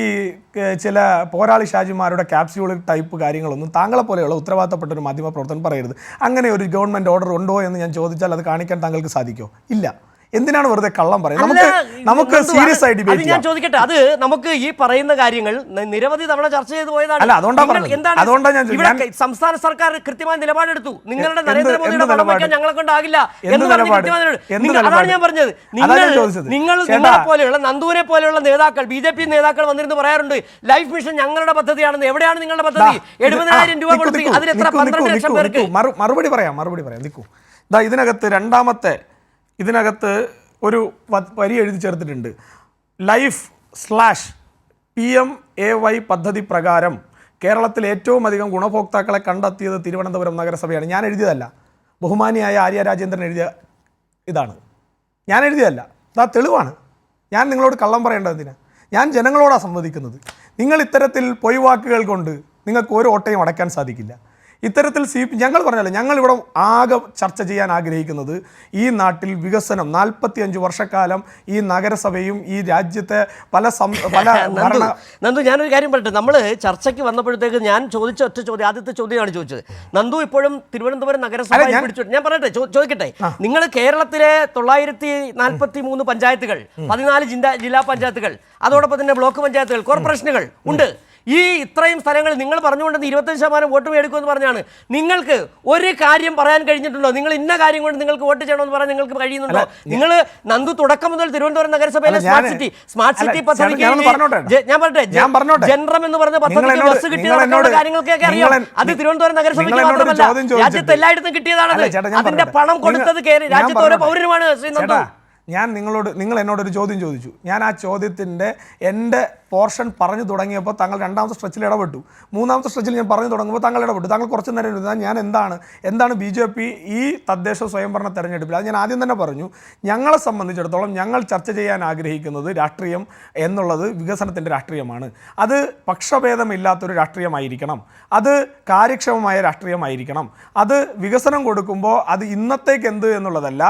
ചില പോരാളി ഷാജിമാരുടെ ക്യാപ്സ്യൂൾ ടൈപ്പ് കാര്യങ്ങളൊന്നും താങ്കളെ പോലെയുള്ള ഉത്തരവാദിത്തപ്പെട്ട ഒരു മാധ്യമ പ്രവർത്തനം പറയരുത്. അങ്ങനെ ഒരു ഗവൺമെൻറ് ഓർഡർ ഉണ്ടോ എന്ന് ഞാൻ ചോദിച്ചാൽ അത് കാണിക്കാൻ താങ്കൾക്ക് സാധിക്കുമോ? ഇല്ല. എന്തിനാണ് വെറുതെ കള്ളം പറയുന്നത്? നമുക്ക് സീരിയസ് ആയി ഡിബേറ്റ് ചെയ്യാം. ഞാൻ ചോദിക്കട്ടെ, അത് നമുക്ക് ഈ പറയുന്ന കാര്യങ്ങൾ നിരവധി തവണ ചർച്ച ചെയ്ത് പോയതാണ്. എന്താണ് സംസ്ഥാന സർക്കാർ കൃത്യമായ നിലപാടെടുത്തു. നിങ്ങളുടെ നരേന്ദ്രമോദിയുടെ പടം വയ്ക്കാൻ ഞങ്ങളെ കൊണ്ടാകില്ല എന്ന് പറഞ്ഞ് അതാണ് ഞാൻ പറഞ്ഞത്. നിങ്ങളെ പോലെയുള്ള നന്ദുവിനെ പോലെയുള്ള നേതാക്കൾ, BJP നേതാക്കൾ വന്നിരുന്ന് പറയാറുണ്ട് ലൈഫ് മിഷൻ ഞങ്ങളുടെ പദ്ധതിയാണെന്ന്. എവിടെയാണ് നിങ്ങളുടെ പദ്ധതി? 70,000 രൂപ കൊടുത്ത് അതിലെത്ര 12 ലക്ഷം പേർക്ക്? മറുപടി പറയാം. നിൽക്കൂ, ഇതിനകത്ത് ഒരു വരി എഴുതി ചേർത്തിട്ടുണ്ട്. LIFE/PMAY പദ്ധതി പ്രകാരം കേരളത്തിൽ ഏറ്റവും അധികം ഗുണഭോക്താക്കളെ കണ്ടെത്തിയത് തിരുവനന്തപുരം നഗരസഭയാണ്. ഞാൻ എഴുതിയതല്ല, ബഹുമാനിയായ ആര്യ രാജേന്ദ്രൻ എഴുതിയ ഇതാണ്. ഞാൻ എഴുതിയതല്ല, ഇതാ തെളിവാണ്. ഞാൻ നിങ്ങളോട് കള്ളം പറയേണ്ടതിന് ഞാൻ ജനങ്ങളോടാണ് സംവദിക്കുന്നത്. നിങ്ങൾ ഇത്തരത്തിൽ പൊയ്വാക്കുകൾ കൊണ്ട് നിങ്ങൾക്ക് ഒരു ഓട്ടയും അടയ്ക്കാൻ സാധിക്കില്ല. ഇത്തരത്തിൽ ഞങ്ങൾ പറഞ്ഞല്ലോ, ഞങ്ങളിവിടെ ആകെ ചർച്ച ചെയ്യാൻ ആഗ്രഹിക്കുന്നത് ഈ നാട്ടിൽ വികസനം 45 വർഷക്കാലം ഈ നഗരസഭയും ഈ രാജ്യത്തെ പല നന്ദു, ഞാനൊരു കാര്യം പറയട്ടെ. നമ്മൾ ചർച്ചയ്ക്ക് വന്നപ്പോഴത്തേക്ക് ഞാൻ ചോദിച്ച ഒറ്റ ചോദ്യം, ആദ്യത്തെ ചോദ്യമാണ് ചോദിച്ചത്. നന്ദു ഇപ്പോഴും തിരുവനന്തപുരം നഗരസഭ പിടിച്ചു. ഞാൻ പറയട്ടെ, ചോദിക്കട്ടെ. നിങ്ങൾ കേരളത്തിലെ 943 പഞ്ചായത്തുകൾ, 14 ജില്ലാ പഞ്ചായത്തുകൾ, അതോടൊപ്പം തന്നെ ബ്ലോക്ക് പഞ്ചായത്തുകൾ, കോർപ്പറേഷനുകൾ ഉണ്ട്. ഈ ഇത്രയും സ്ഥലങ്ങൾ നിങ്ങൾ പറഞ്ഞുകൊണ്ടെന്ന് 25% വോട്ട് മേടിക്കുമെന്ന് പറഞ്ഞാണ്. നിങ്ങൾക്ക് ഒരു കാര്യം പറയാൻ കഴിഞ്ഞിട്ടുണ്ടോ? നിങ്ങൾ ഇന്ന കാര്യം കൊണ്ട് നിങ്ങൾക്ക് വോട്ട് ചെയ്യണമെന്ന് പറയാൻ നിങ്ങൾക്ക് കഴിയുന്നുണ്ടോ? നിങ്ങൾ നന്ദു തുടക്കം മുതൽ തിരുവനന്തപുരം നഗരസഭയിലെ സ്മാർട്ട് സിറ്റി പദ്ധതിക്ക് ഞാൻ പറയട്ടെ, ജനറം എന്ന് പറഞ്ഞ പദ്ധതിക്ക് ബസ് കിട്ടിയ കാര്യങ്ങൾക്കൊക്കെ അറിയാം. അത് തിരുവനന്തപുരം നഗരസഭയ്ക്ക് മാത്രമല്ല, രാജ്യത്ത് എല്ലായിടത്തും കിട്ടിയതാണത്. അതിന്റെ പണം കൊടുത്തത് രാജ്യത്തെ ഓരോ പൗരനുമാണ്. ശ്രീ നന്ദു, നിങ്ങൾ എന്നോടൊരു ചോദ്യം ചോദിച്ചു. ഞാൻ ആ ചോദ്യത്തിൻ്റെ എൻ്റെ പോർഷൻ പറഞ്ഞു തുടങ്ങിയപ്പോൾ താങ്കൾ രണ്ടാമത്തെ സ്ട്രെച്ചിൽ ഇടപെട്ടു. മൂന്നാമത്തെ സ്ട്രെച്ചിൽ ഞാൻ പറഞ്ഞു തുടങ്ങുമ്പോൾ താങ്കൾ ഇടപെട്ടു. താങ്കൾ കുറച്ച് നേരം ഇരുന്നാൽ ഞാൻ എന്താണ് BJP ഈ തദ്ദേശ സ്വയംഭരണ തെരഞ്ഞെടുപ്പിൽ, അത് ഞാൻ ആദ്യം തന്നെ പറഞ്ഞു. ഞങ്ങളെ സംബന്ധിച്ചിടത്തോളം ഞങ്ങൾ ചർച്ച ചെയ്യാൻ ആഗ്രഹിക്കുന്നത് രാഷ്ട്രീയം എന്നുള്ളത് വികസനത്തിൻ്റെ രാഷ്ട്രീയമാണ്. അത് പക്ഷഭേദമില്ലാത്തൊരു രാഷ്ട്രീയമായിരിക്കണം, അത് കാര്യക്ഷമമായ രാഷ്ട്രീയമായിരിക്കണം. അത് വികസനം കൊടുക്കുമ്പോൾ അത് ഇന്നത്തേക്ക് എന്ത് എന്നുള്ളതല്ല,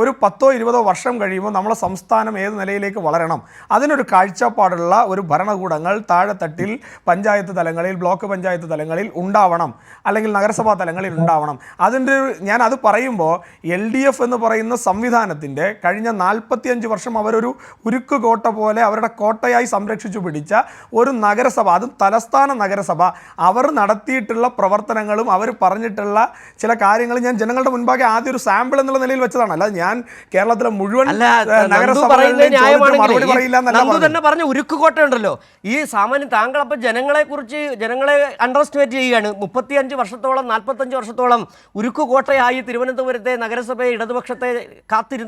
ഒരു 10-20 വർഷം കഴിയുമ്പോൾ നമ്മളെ സംസ്ഥാനം ഏത് നിലയിലേക്ക് വളരണം, അതിനൊരു കാഴ്ചപ്പാടുള്ള ഒരു ഭരണകൂടങ്ങൾ താഴെത്തട്ടിൽ പഞ്ചായത്ത് തലങ്ങളിൽ, ബ്ലോക്ക് പഞ്ചായത്ത് തലങ്ങളിൽ ഉണ്ടാവണം, അല്ലെങ്കിൽ നഗരസഭാ തലങ്ങളിൽ ഉണ്ടാവണം. ഞാൻ അത് പറയുമ്പോൾ LDF എന്ന് പറയുന്ന സംവിധാനത്തിൻ്റെ കഴിഞ്ഞ 45 വർഷം അവരൊരു ഉരുക്ക് കോട്ട പോലെ അവരുടെ കോട്ടയായി സംരക്ഷിച്ചു പിടിച്ച ഒരു നഗരസഭ, അതും തലസ്ഥാന നഗരസഭ, അവർ നടത്തിയിട്ടുള്ള പ്രവർത്തനങ്ങളും അവർ പറഞ്ഞിട്ടുള്ള ചില കാര്യങ്ങൾ ഞാൻ ജനങ്ങളുടെ മുൻപാകെ ആദ്യം ഒരു സാമ്പിൾ എന്നുള്ള നിലയിൽ വെച്ചതാണ്. അല്ലാതെ ഞാൻ കേരളത്തിലെ മുഴുവൻ മറുപടി പറയില്ല എന്നല്ല. ഉരുക്കുകോട്ട ഉണ്ടല്ലോ, ഈ സാമാന്യം താങ്കൾ അപ്പം ജനങ്ങളെ അണ്ടർ എസ്റ്റിമേറ്റ് ചെയ്യുകയാണ്. 35 വർഷത്തോളം 45 വർഷത്തോളം ഉരുക്കുകോട്ടയായി തിരുവനന്തപുരത്തെ നഗരസഭയെ ഇടതുപക്ഷത്തെ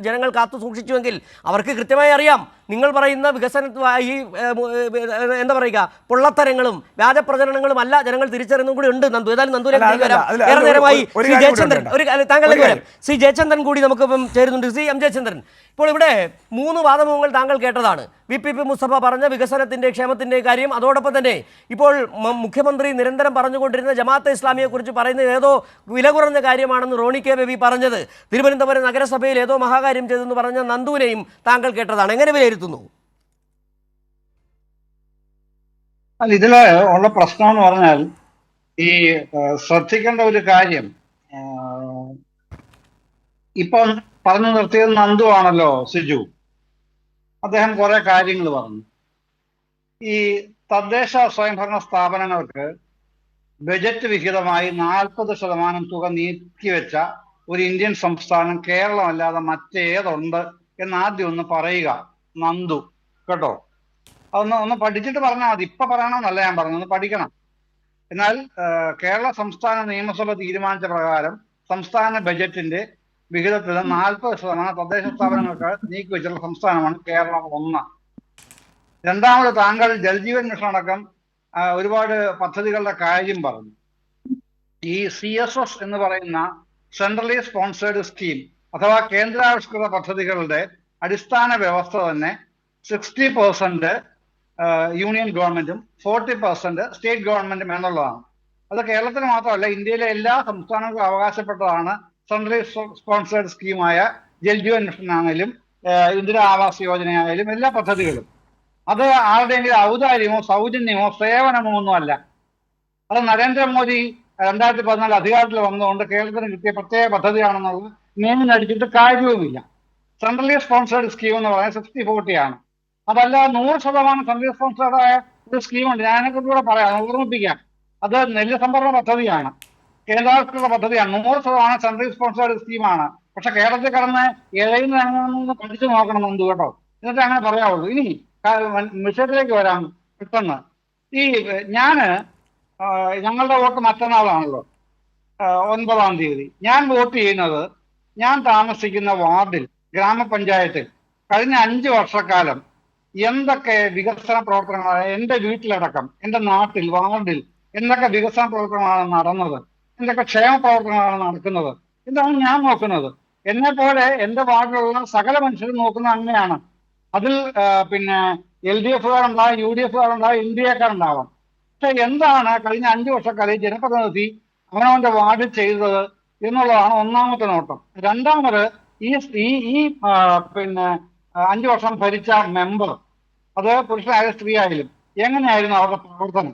ജനങ്ങൾ കാത്തു സൂക്ഷിച്ചുവെങ്കിൽ അവർക്ക് കൃത്യമായി അറിയാം നിങ്ങൾ പറയുന്ന വികസന ഈ എന്താ പറയുക പൊള്ളത്തരങ്ങളും വ്യാജപ്രചരണങ്ങളും അല്ല ജനങ്ങൾ തിരിച്ചറിയുന്നതും കൂടി ഉണ്ട്. നന്ദു, ഏതായാലും നന്ദുവിലേക്ക് വരാം. ഏറെ നേരമായി ശ്രീ ജയചന്ദ്രൻ, താങ്കളിലേക്ക് വരാം. ശ്രീ ജയചന്ദ്രൻ കൂടി നമുക്കിപ്പം ചേരുന്നുണ്ട്. ശ്രീ M. ജയചന്ദ്രൻ, ഇപ്പോൾ ഇവിടെ 3 വാദമുഖങ്ങൾ താങ്കൾ കേട്ടതാണ്. VPP മുസ്തഫ പറഞ്ഞ വികസനത്തിൻ്റെ ക്ഷേമത്തിൻ്റെ കാര്യം, അതോടൊപ്പം തന്നെ ഇപ്പോൾ മുഖ്യമന്ത്രി നിരന്തരം പറഞ്ഞുകൊണ്ടിരുന്ന ജമാഅത്തെ ഇസ്ലാമിയെ കുറിച്ച് പറയുന്നത് ഏതോ വില കുറഞ്ഞ കാര്യമാണെന്ന് റോണി കെ ബേബി പറഞ്ഞത്, തിരുവനന്തപുരം നഗരസഭയിൽ ഏതോ മഹാകാര്യം ചെയ്തെന്ന് പറഞ്ഞ നന്ദുവിനെയും താങ്കൾ കേട്ടതാണ്. എങ്ങനെ വിലയിരുത്തുന്നു? അല്ല, ഇതില് ഉള്ള പ്രശ്നം എന്ന് പറഞ്ഞാൽ ഈ ശ്രദ്ധിക്കേണ്ട ഒരു കാര്യം, ഇപ്പം പറഞ്ഞു നിർത്തിയത് നന്ദു ആണല്ലോ. സിജു അദ്ദേഹം കുറെ കാര്യങ്ങൾ പറഞ്ഞു. ഈ തദ്ദേശ സ്വയംഭരണ സ്ഥാപനങ്ങൾക്ക് ബജറ്റ് വിഹിതമായി 40% തുക നീക്കിവെച്ച ഒരു ഇന്ത്യൻ സംസ്ഥാനം കേരളം അല്ലാതെ മറ്റേതുണ്ട് എന്നാദ്യം ഒന്ന് പറയുക നന്ദു, കേട്ടോ. ഒന്ന് പഠിച്ചിട്ട് പറഞ്ഞാൽ മതി. ഇപ്പൊ പറയണമെന്നല്ല ഞാൻ പറഞ്ഞു, ഒന്ന് പഠിക്കണം. എന്നാൽ കേരള സംസ്ഥാന നിയമസഭ തീരുമാനിച്ച പ്രകാരം സംസ്ഥാന ബജറ്റിന്റെ വിഹിതത്തിൽ 40% തദ്ദേശ സ്ഥാപനങ്ങൾക്ക് നീക്കിവെച്ചുള്ള സംസ്ഥാനമാണ് കേരളം 1. രണ്ടാമത്, താങ്കൾ ജൽജീവൻ മിഷൻ അടക്കം ഒരുപാട് പദ്ധതികളുടെ കാര്യം പറഞ്ഞു. ഈ CSS എന്ന് പറയുന്ന സെൻട്രലി സ്പോൺസേർഡ് സ്കീം അഥവാ കേന്ദ്രാവിഷ്കൃത പദ്ധതികളുടെ അടിസ്ഥാന വ്യവസ്ഥ തന്നെ 60% യൂണിയൻ ഗവൺമെന്റും 40% സ്റ്റേറ്റ് ഗവൺമെന്റും എന്നുള്ളതാണ്. അത് കേരളത്തിന് മാത്രമല്ല, ഇന്ത്യയിലെ എല്ലാ സംസ്ഥാനങ്ങൾക്കും അവകാശപ്പെട്ടതാണ് സെൻട്രലി സ്പോൺസേർഡ് സ്കീമായ ജൽജീവൻ മിഷൻ ആണെങ്കിലും ഇന്ദിരാ ആവാസ് യോജനയായാലും എല്ലാ പദ്ധതികളും. അത് ആരുടെയെങ്കിലും ഔദാര്യമോ സൗജന്യമോ സേവനമോ ഒന്നുമല്ല. അത് നരേന്ദ്രമോദി 2014 അധികാരത്തിൽ വന്നതുകൊണ്ട് കേരളത്തിന് കിട്ടിയ പ്രത്യേക പദ്ധതിയാണെന്നുള്ളത് നിയമനടിച്ചിട്ട് കാര്യവുമില്ല. സെൻട്രലി സ്പോൺസേർഡ് സ്കീം എന്ന് പറയുന്നത് 60-40 ആണ്. അതല്ല 100% സെൻട്രലി സ്പോൺസേർഡ് ആയ ഒരു സ്കീമുണ്ട്. ഞാൻ അതിനെക്കുറിച്ചുകൂടെ പറയാം, ഓർമ്മിപ്പിക്കാം. അത് നെല്ല് സംഭരണ പദ്ധതിയാണ്, കേന്ദ്രാവിഷ്കൃത പദ്ധതിയാണ്. 100% സെൻട്രൽ സ്പോൺസേർഡ് സ്കീമാണ്. പക്ഷെ കേരളത്തിൽ കടന്ന് എഴുതുന്ന പഠിച്ചു നോക്കണം നന്ദു, കേട്ടോ. എന്നിട്ട് അങ്ങനെ പറയാവുള്ളൂ. ഇനി വിഷയത്തിലേക്ക് വരാം പെട്ടെന്ന്. ഈ ഞങ്ങളുടെ വോട്ട് മറ്റന്നാളാണല്ലോ, 9-ാം തീയതി. ഞാൻ വോട്ട് ചെയ്യുന്നത് ഞാൻ താമസിക്കുന്ന വാർഡിൽ, ഗ്രാമപഞ്ചായത്തിൽ കഴിഞ്ഞ 5 വർഷക്കാലം എന്തൊക്കെ വികസന പ്രവർത്തനങ്ങളാണ് എൻ്റെ വീട്ടിലടക്കം, എൻ്റെ നാട്ടിൽ, വാർഡിൽ എന്തൊക്കെ വികസന പ്രവർത്തനങ്ങളാണ് നടന്നത്, എന്തൊക്കെ ക്ഷേമ പ്രവർത്തനങ്ങളാണ് നടക്കുന്നത് ഇതാണ് ഞാൻ നോക്കുന്നത്. എന്നെ പോലെ എന്റെ വാർഡിലുള്ള സകല മനുഷ്യരും നോക്കുന്നത് അങ്ങനെയാണ്. അതിൽ പിന്നെ LDF-കാരുണ്ടാവും, UDF-കാരുണ്ടാവും, NDA-കാരുണ്ടാവാം. പക്ഷെ എന്താണ് കഴിഞ്ഞ 5 വർഷക്കാലം ജനപ്രതിനിധി അവനവന്റെ വാർഡിൽ ചെയ്തത് എന്നുള്ളതാണ് ഒന്നാമത്തെ നോട്ടം. രണ്ടാമത് ഈ ഈ പിന്നെ 5 വർഷം ഭരിച്ച മെമ്പർ, അത് പുരുഷനായാലും സ്ത്രീ ആയാലും, എങ്ങനെയായിരുന്നു അവരുടെ പ്രവർത്തനം?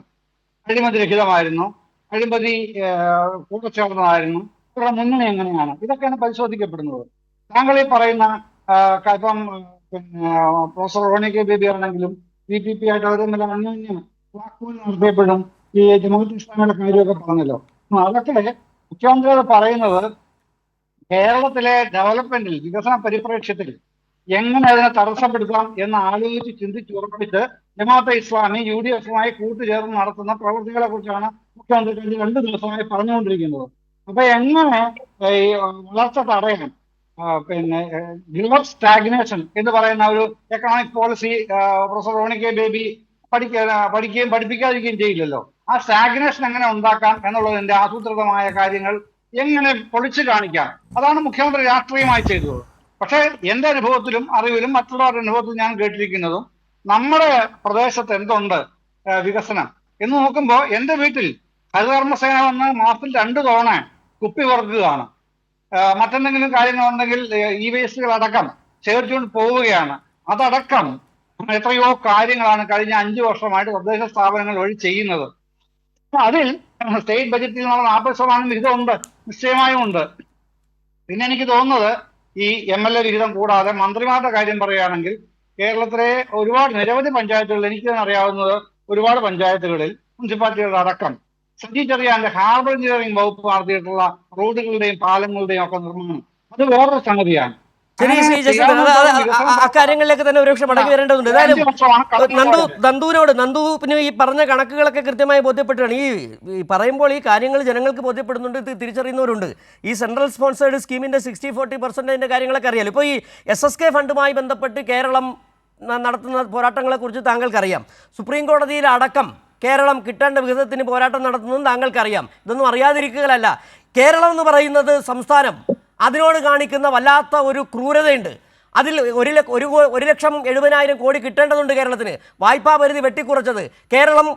അഴിമതി രഹിതമായിരുന്നു, അഴിമതി കൂടെ ചേർന്നതായിരുന്നു, ഇവരുടെ മുന്നണി എങ്ങനെയാണ്? ഇതൊക്കെയാണ് പരിശോധിക്കപ്പെടുന്നത്. താങ്കൾ ഈ പറയുന്ന ഇപ്പം പിന്നെ പ്രൊഫസർ റോണി കെ ബേബി ആണെങ്കിലും VPP ആയിട്ട് അവർ തമ്മിൽ അന്യോന്യം വാക്കുകൾ നടത്തിയപ്പോഴും ഈ ജമാഅത്ത് ഇസ്ലാമിയുടെ കാര്യമൊക്കെ പറഞ്ഞല്ലോ. അതൊക്കെ മുഖ്യമന്ത്രി പറയുന്നത് കേരളത്തിലെ ഡെവലപ്മെന്റിൽ, വികസന പരിപ്രേക്ഷ്യത്തിൽ എങ്ങനെ അതിനെ തടസ്സപ്പെടുത്താം എന്ന് ആലോചിച്ച് ചിന്തിച്ചുറപ്പിച്ച് ജമാഅത്തെ ഇസ്ലാമി UDF-മായി കൂട്ടുചേർന്ന് നടത്തുന്ന പ്രവൃത്തികളെ കുറിച്ചാണ് മുഖ്യമന്ത്രി കഴിഞ്ഞ 2 ദിവസമായി പറഞ്ഞുകൊണ്ടിരിക്കുന്നത്. അപ്പൊ എങ്ങനെ ഈ വളർച്ച തടയാൻ, പിന്നെ ഗ്രോത്ത് സ്റ്റാഗ്നേഷൻ എന്ന് പറയുന്ന ഒരു economic policy professor Roni K Baby പഠിക്കുകയും പഠിപ്പിക്കാതിരിക്കുകയും ചെയ്യില്ലല്ലോ. ആ സ്റ്റാഗ്നേഷൻ എങ്ങനെ ഉണ്ടാക്കാം എന്നുള്ളതിന്റെ ആസൂത്രിതമായ കാര്യങ്ങൾ എങ്ങനെ പൊളിച്ചു കാണിക്കാം, അതാണ് മുഖ്യമന്ത്രി രാഷ്ട്രീയമായി ചെയ്തത്. പക്ഷേ എന്റെ അനുഭവത്തിലും അറിവിലും മറ്റുള്ളവരുടെ അനുഭവത്തിലും ഞാൻ കേട്ടിരിക്കുന്നതും നമ്മുടെ പ്രദേശത്ത് എന്തുണ്ട് വികസനം എന്ന് നോക്കുമ്പോൾ എന്റെ വീട്ടിൽ ഹരിതകർമ്മസേന വന്ന് മാസത്തിൽ 2 തവണ കുപ്പി വറുക്കുകയാണ്. മറ്റെന്തെങ്കിലും കാര്യങ്ങളുണ്ടെങ്കിൽ വേസ്റ്റുകൾ അടക്കം ചേർത്തുകൊണ്ട് പോവുകയാണ്. അതടക്കം എത്രയോ കാര്യങ്ങളാണ് കഴിഞ്ഞ 5 വർഷമായിട്ട് തദ്ദേശ സ്ഥാപനങ്ങൾ വഴി ചെയ്യുന്നത്. അതിൽ സ്റ്റേറ്റ് ബജറ്റിൽ നിന്നുള്ള 40% വിഹിതമുണ്ട്, നിശ്ചയമായും ഉണ്ട്. പിന്നെ എനിക്ക് തോന്നുന്നത് ഈ MLA വിഹിതം കൂടാതെ മന്ത്രിമാരുടെ കാര്യം പറയുകയാണെങ്കിൽ കേരളത്തിലെ നിരവധി പഞ്ചായത്തുകളിൽ, എനിക്ക് തന്നെ അറിയാവുന്നത് ഒരുപാട് പഞ്ചായത്തുകളിൽ മുനിസിപ്പാലിറ്റികളുടെ അടക്കം സജി ചെറിയാന്റെ ഹാർബർ എഞ്ചിനീയറിംഗ് വകുപ്പ് നടത്തിയിട്ടുള്ള റോഡുകളുടെയും പാലങ്ങളുടെയും ഒക്കെ നിർമ്മാണം അത് വേറൊരു സംഗതിയാണ്. ശരി ശ്രീ ജസ്റ്റിൻ, അക്കാര്യങ്ങളിലേക്ക് തന്നെ ഒരുപക്ഷെ മടങ്ങി വരേണ്ടതുണ്ട്. ഏതായാലും നന്ദുവിന് ഈ പറഞ്ഞ കണക്കുകളൊക്കെ കൃത്യമായി ബോധ്യപ്പെട്ടാണ്. ഈ പറയുമ്പോൾ ഈ കാര്യങ്ങൾ ജനങ്ങൾക്ക് ബോധ്യപ്പെടുന്നുണ്ട്, തിരിച്ചറിയുന്നവരുണ്ട്. ഈ സെൻട്രൽ സ്പോൺസേർഡ് സ്കീമിന്റെ 60-40% കാര്യങ്ങളൊക്കെ അറിയാലോ. ഇപ്പോൾ ഈ SSK ഫണ്ടുമായി ബന്ധപ്പെട്ട് കേരളം നടത്തുന്ന പോരാട്ടങ്ങളെക്കുറിച്ച് താങ്കൾക്കറിയാം. സുപ്രീം കോടതിയിൽ അടക്കം കേരളം കിട്ടേണ്ട വിഹിതത്തിന് പോരാട്ടം നടത്തുന്നതും താങ്കൾക്കറിയാം. ഇതൊന്നും അറിയാതിരിക്കുകയല്ല. കേരളം എന്ന് പറയുന്നത് സംസ്ഥാനം, അതിനോട് കാണിക്കുന്ന വല്ലാത്ത ഒരു ക്രൂരതയുണ്ട്. അതിൽ 1,70,000 കോടി കിട്ടേണ്ടതുണ്ട് കേരളത്തിന്. വായ്പാ പരിധി വെട്ടിക്കുറച്ചത്, കേരളം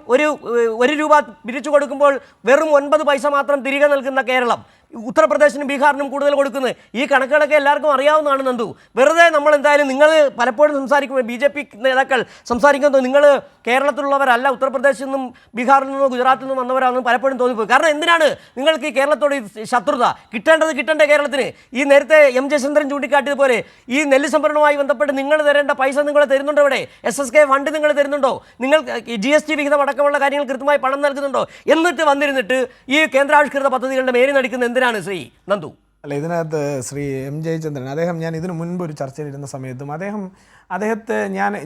ഒരു രൂപ പിരിച്ചു കൊടുക്കുമ്പോൾ വെറും 9 പൈസ മാത്രം തിരികെ നൽകുന്ന കേരളം, ഉത്തർപ്രദേശിനും ബീഹാറിനും കൂടുതൽ കൊടുക്കുന്നത്. ഈ കണക്കുകളൊക്കെ എല്ലാവർക്കും അറിയാവുന്നതാണ് നന്ദു. വെറുതെ നമ്മൾ എന്തായാലും, നിങ്ങൾ പലപ്പോഴും സംസാരിക്കുമ്പോൾ BJP നേതാക്കൾ സംസാരിക്കുന്നത് നിങ്ങൾ കേരളത്തിലുള്ളവരല്ല, ഉത്തർപ്രദേശിൽ നിന്നും ബീഹാറിൽ നിന്നോ ഗുജറാത്തിൽ നിന്നും വന്നവരാണെന്ന് പലപ്പോഴും തോന്നിപ്പോയി. കാരണം എന്തിനാണ് നിങ്ങൾക്ക് ഈ കേരളത്തോട് ശത്രുത? കിട്ടേണ്ടേ കേരളത്തിന്. ഈ നേരത്തെ M. ജയചന്ദ്രൻ ചൂണ്ടിക്കാട്ടിയതുപോലെ ഈ നെല്ല് സംഭരണവുമായി ബന്ധപ്പെട്ട് നിങ്ങൾ തരേണ്ട പൈസ നിങ്ങൾ തരുന്നുണ്ടോ? ഇവിടെ SSK ഫണ്ട് നിങ്ങൾ തരുന്നുണ്ടോ? നിങ്ങൾ GST വിഹിതം അടക്കമുള്ള കാര്യങ്ങൾ കൃത്യമായി പണം നൽകുന്നുണ്ടോ? എന്നിട്ട് വന്നിരുന്നിട്ട് ഈ കേന്ദ്രാവിഷ്കൃത പദ്ധതികളുടെ മേരി നടിക്കുന്ന എന്തിനാണ് ശ്രീ നന്ദു? അല്ല, ഇതിനകത്ത് ശ്രീ M. ജയചന്ദ്രൻ, ഞാൻ ഇതിനു മുൻപ് ഒരു ചർച്ചയിലിരുന്ന സമയത്തും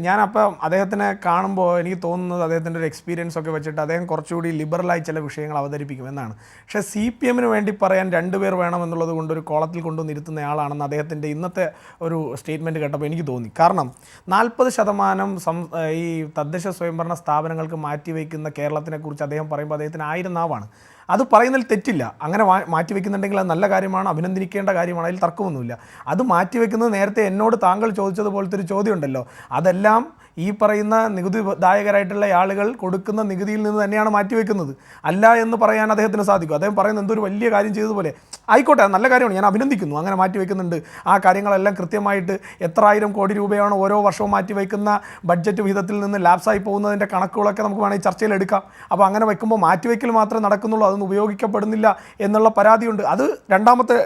ഞാനപ്പം അദ്ദേഹത്തിനെ കാണുമ്പോൾ എനിക്ക് തോന്നുന്നത് അദ്ദേഹത്തിൻ്റെ ഒരു എക്സ്പീരിയൻസ് ഒക്കെ വെച്ചിട്ട് അദ്ദേഹം കുറച്ചുകൂടി ലിബറലായി ചില വിഷയങ്ങൾ അവതരിപ്പിക്കുമെന്നാണ്. പക്ഷേ CPM വേണ്ടി പറയാൻ 2 പേർ വേണമെന്നുള്ളത് കൊണ്ട് ഒരു കോളത്തിൽ കൊണ്ടുവന്നിരുത്തുന്നയാളാണെന്ന് അദ്ദേഹത്തിൻ്റെ ഇന്നത്തെ ഒരു സ്റ്റേറ്റ്മെൻറ്റ് കേട്ടപ്പോൾ എനിക്ക് തോന്നി. കാരണം 40% ഈ തദ്ദേശ സ്വയംഭരണ സ്ഥാപനങ്ങൾക്ക് മാറ്റിവെക്കുന്ന കേരളത്തിനെക്കുറിച്ച് അദ്ദേഹം പറയുമ്പോൾ അദ്ദേഹത്തിന് 1000 നാവാണ്. അത് പറയുന്നതിൽ തെറ്റില്ല. അങ്ങനെ മാറ്റിവെക്കുന്നുണ്ടെങ്കിൽ അത് നല്ല കാര്യമാണ്, അഭിനന്ദിക്കേണ്ട കാര്യമാണ്, അതിൽ തർക്കമൊന്നുമില്ല. അത് മാറ്റിവെക്കുന്നത് നേരത്തെ എന്നോട് താങ്കൾ ചോദിച്ചതുപോലത്തെ ഒരു ചോദ്യം ഉണ്ടല്ലോ, അതെല്ലാം ഈ പറയുന്ന നികുതിദായകരായിട്ടുള്ള ആളുകൾ കൊടുക്കുന്ന നികുതിയിൽ നിന്ന് തന്നെയാണ് മാറ്റിവെക്കുന്നത്, അല്ല എന്ന് പറയാൻ അദ്ദേഹത്തിന് സാധിക്കും. അദ്ദേഹം പറയുന്നത് എന്തൊരു വലിയ കാര്യം ചെയ്തതുപോലെ. ആയിക്കോട്ടെ, നല്ല കാര്യമാണ്, ഞാൻ അഭിനന്ദിക്കുന്നു, അങ്ങനെ മാറ്റിവെക്കുന്നുണ്ട്. ആ കാര്യങ്ങളെല്ലാം കൃത്യമായിട്ട് എത്ര 1000 കോടി രൂപയാണ് ഓരോ വർഷവും മാറ്റിവെക്കുന്ന ബഡ്ജറ്റ് വിഹിതത്തിൽ നിന്ന് ലാപ്സായി പോകുന്നതിൻ്റെ കണക്കുകളൊക്കെ നമുക്ക് വേണമെങ്കിൽ ചർച്ചയിൽ എടുക്കാം. അപ്പോൾ അങ്ങനെ വെക്കുമ്പോൾ മാറ്റിവെക്കൽ മാത്രമേ നടക്കുന്നുള്ളൂ, അതൊന്നും ഉപയോഗിക്കപ്പെടുന്നില്ല എന്നുള്ള പരാതിയുണ്ട്. അത് രണ്ടാമത്തെ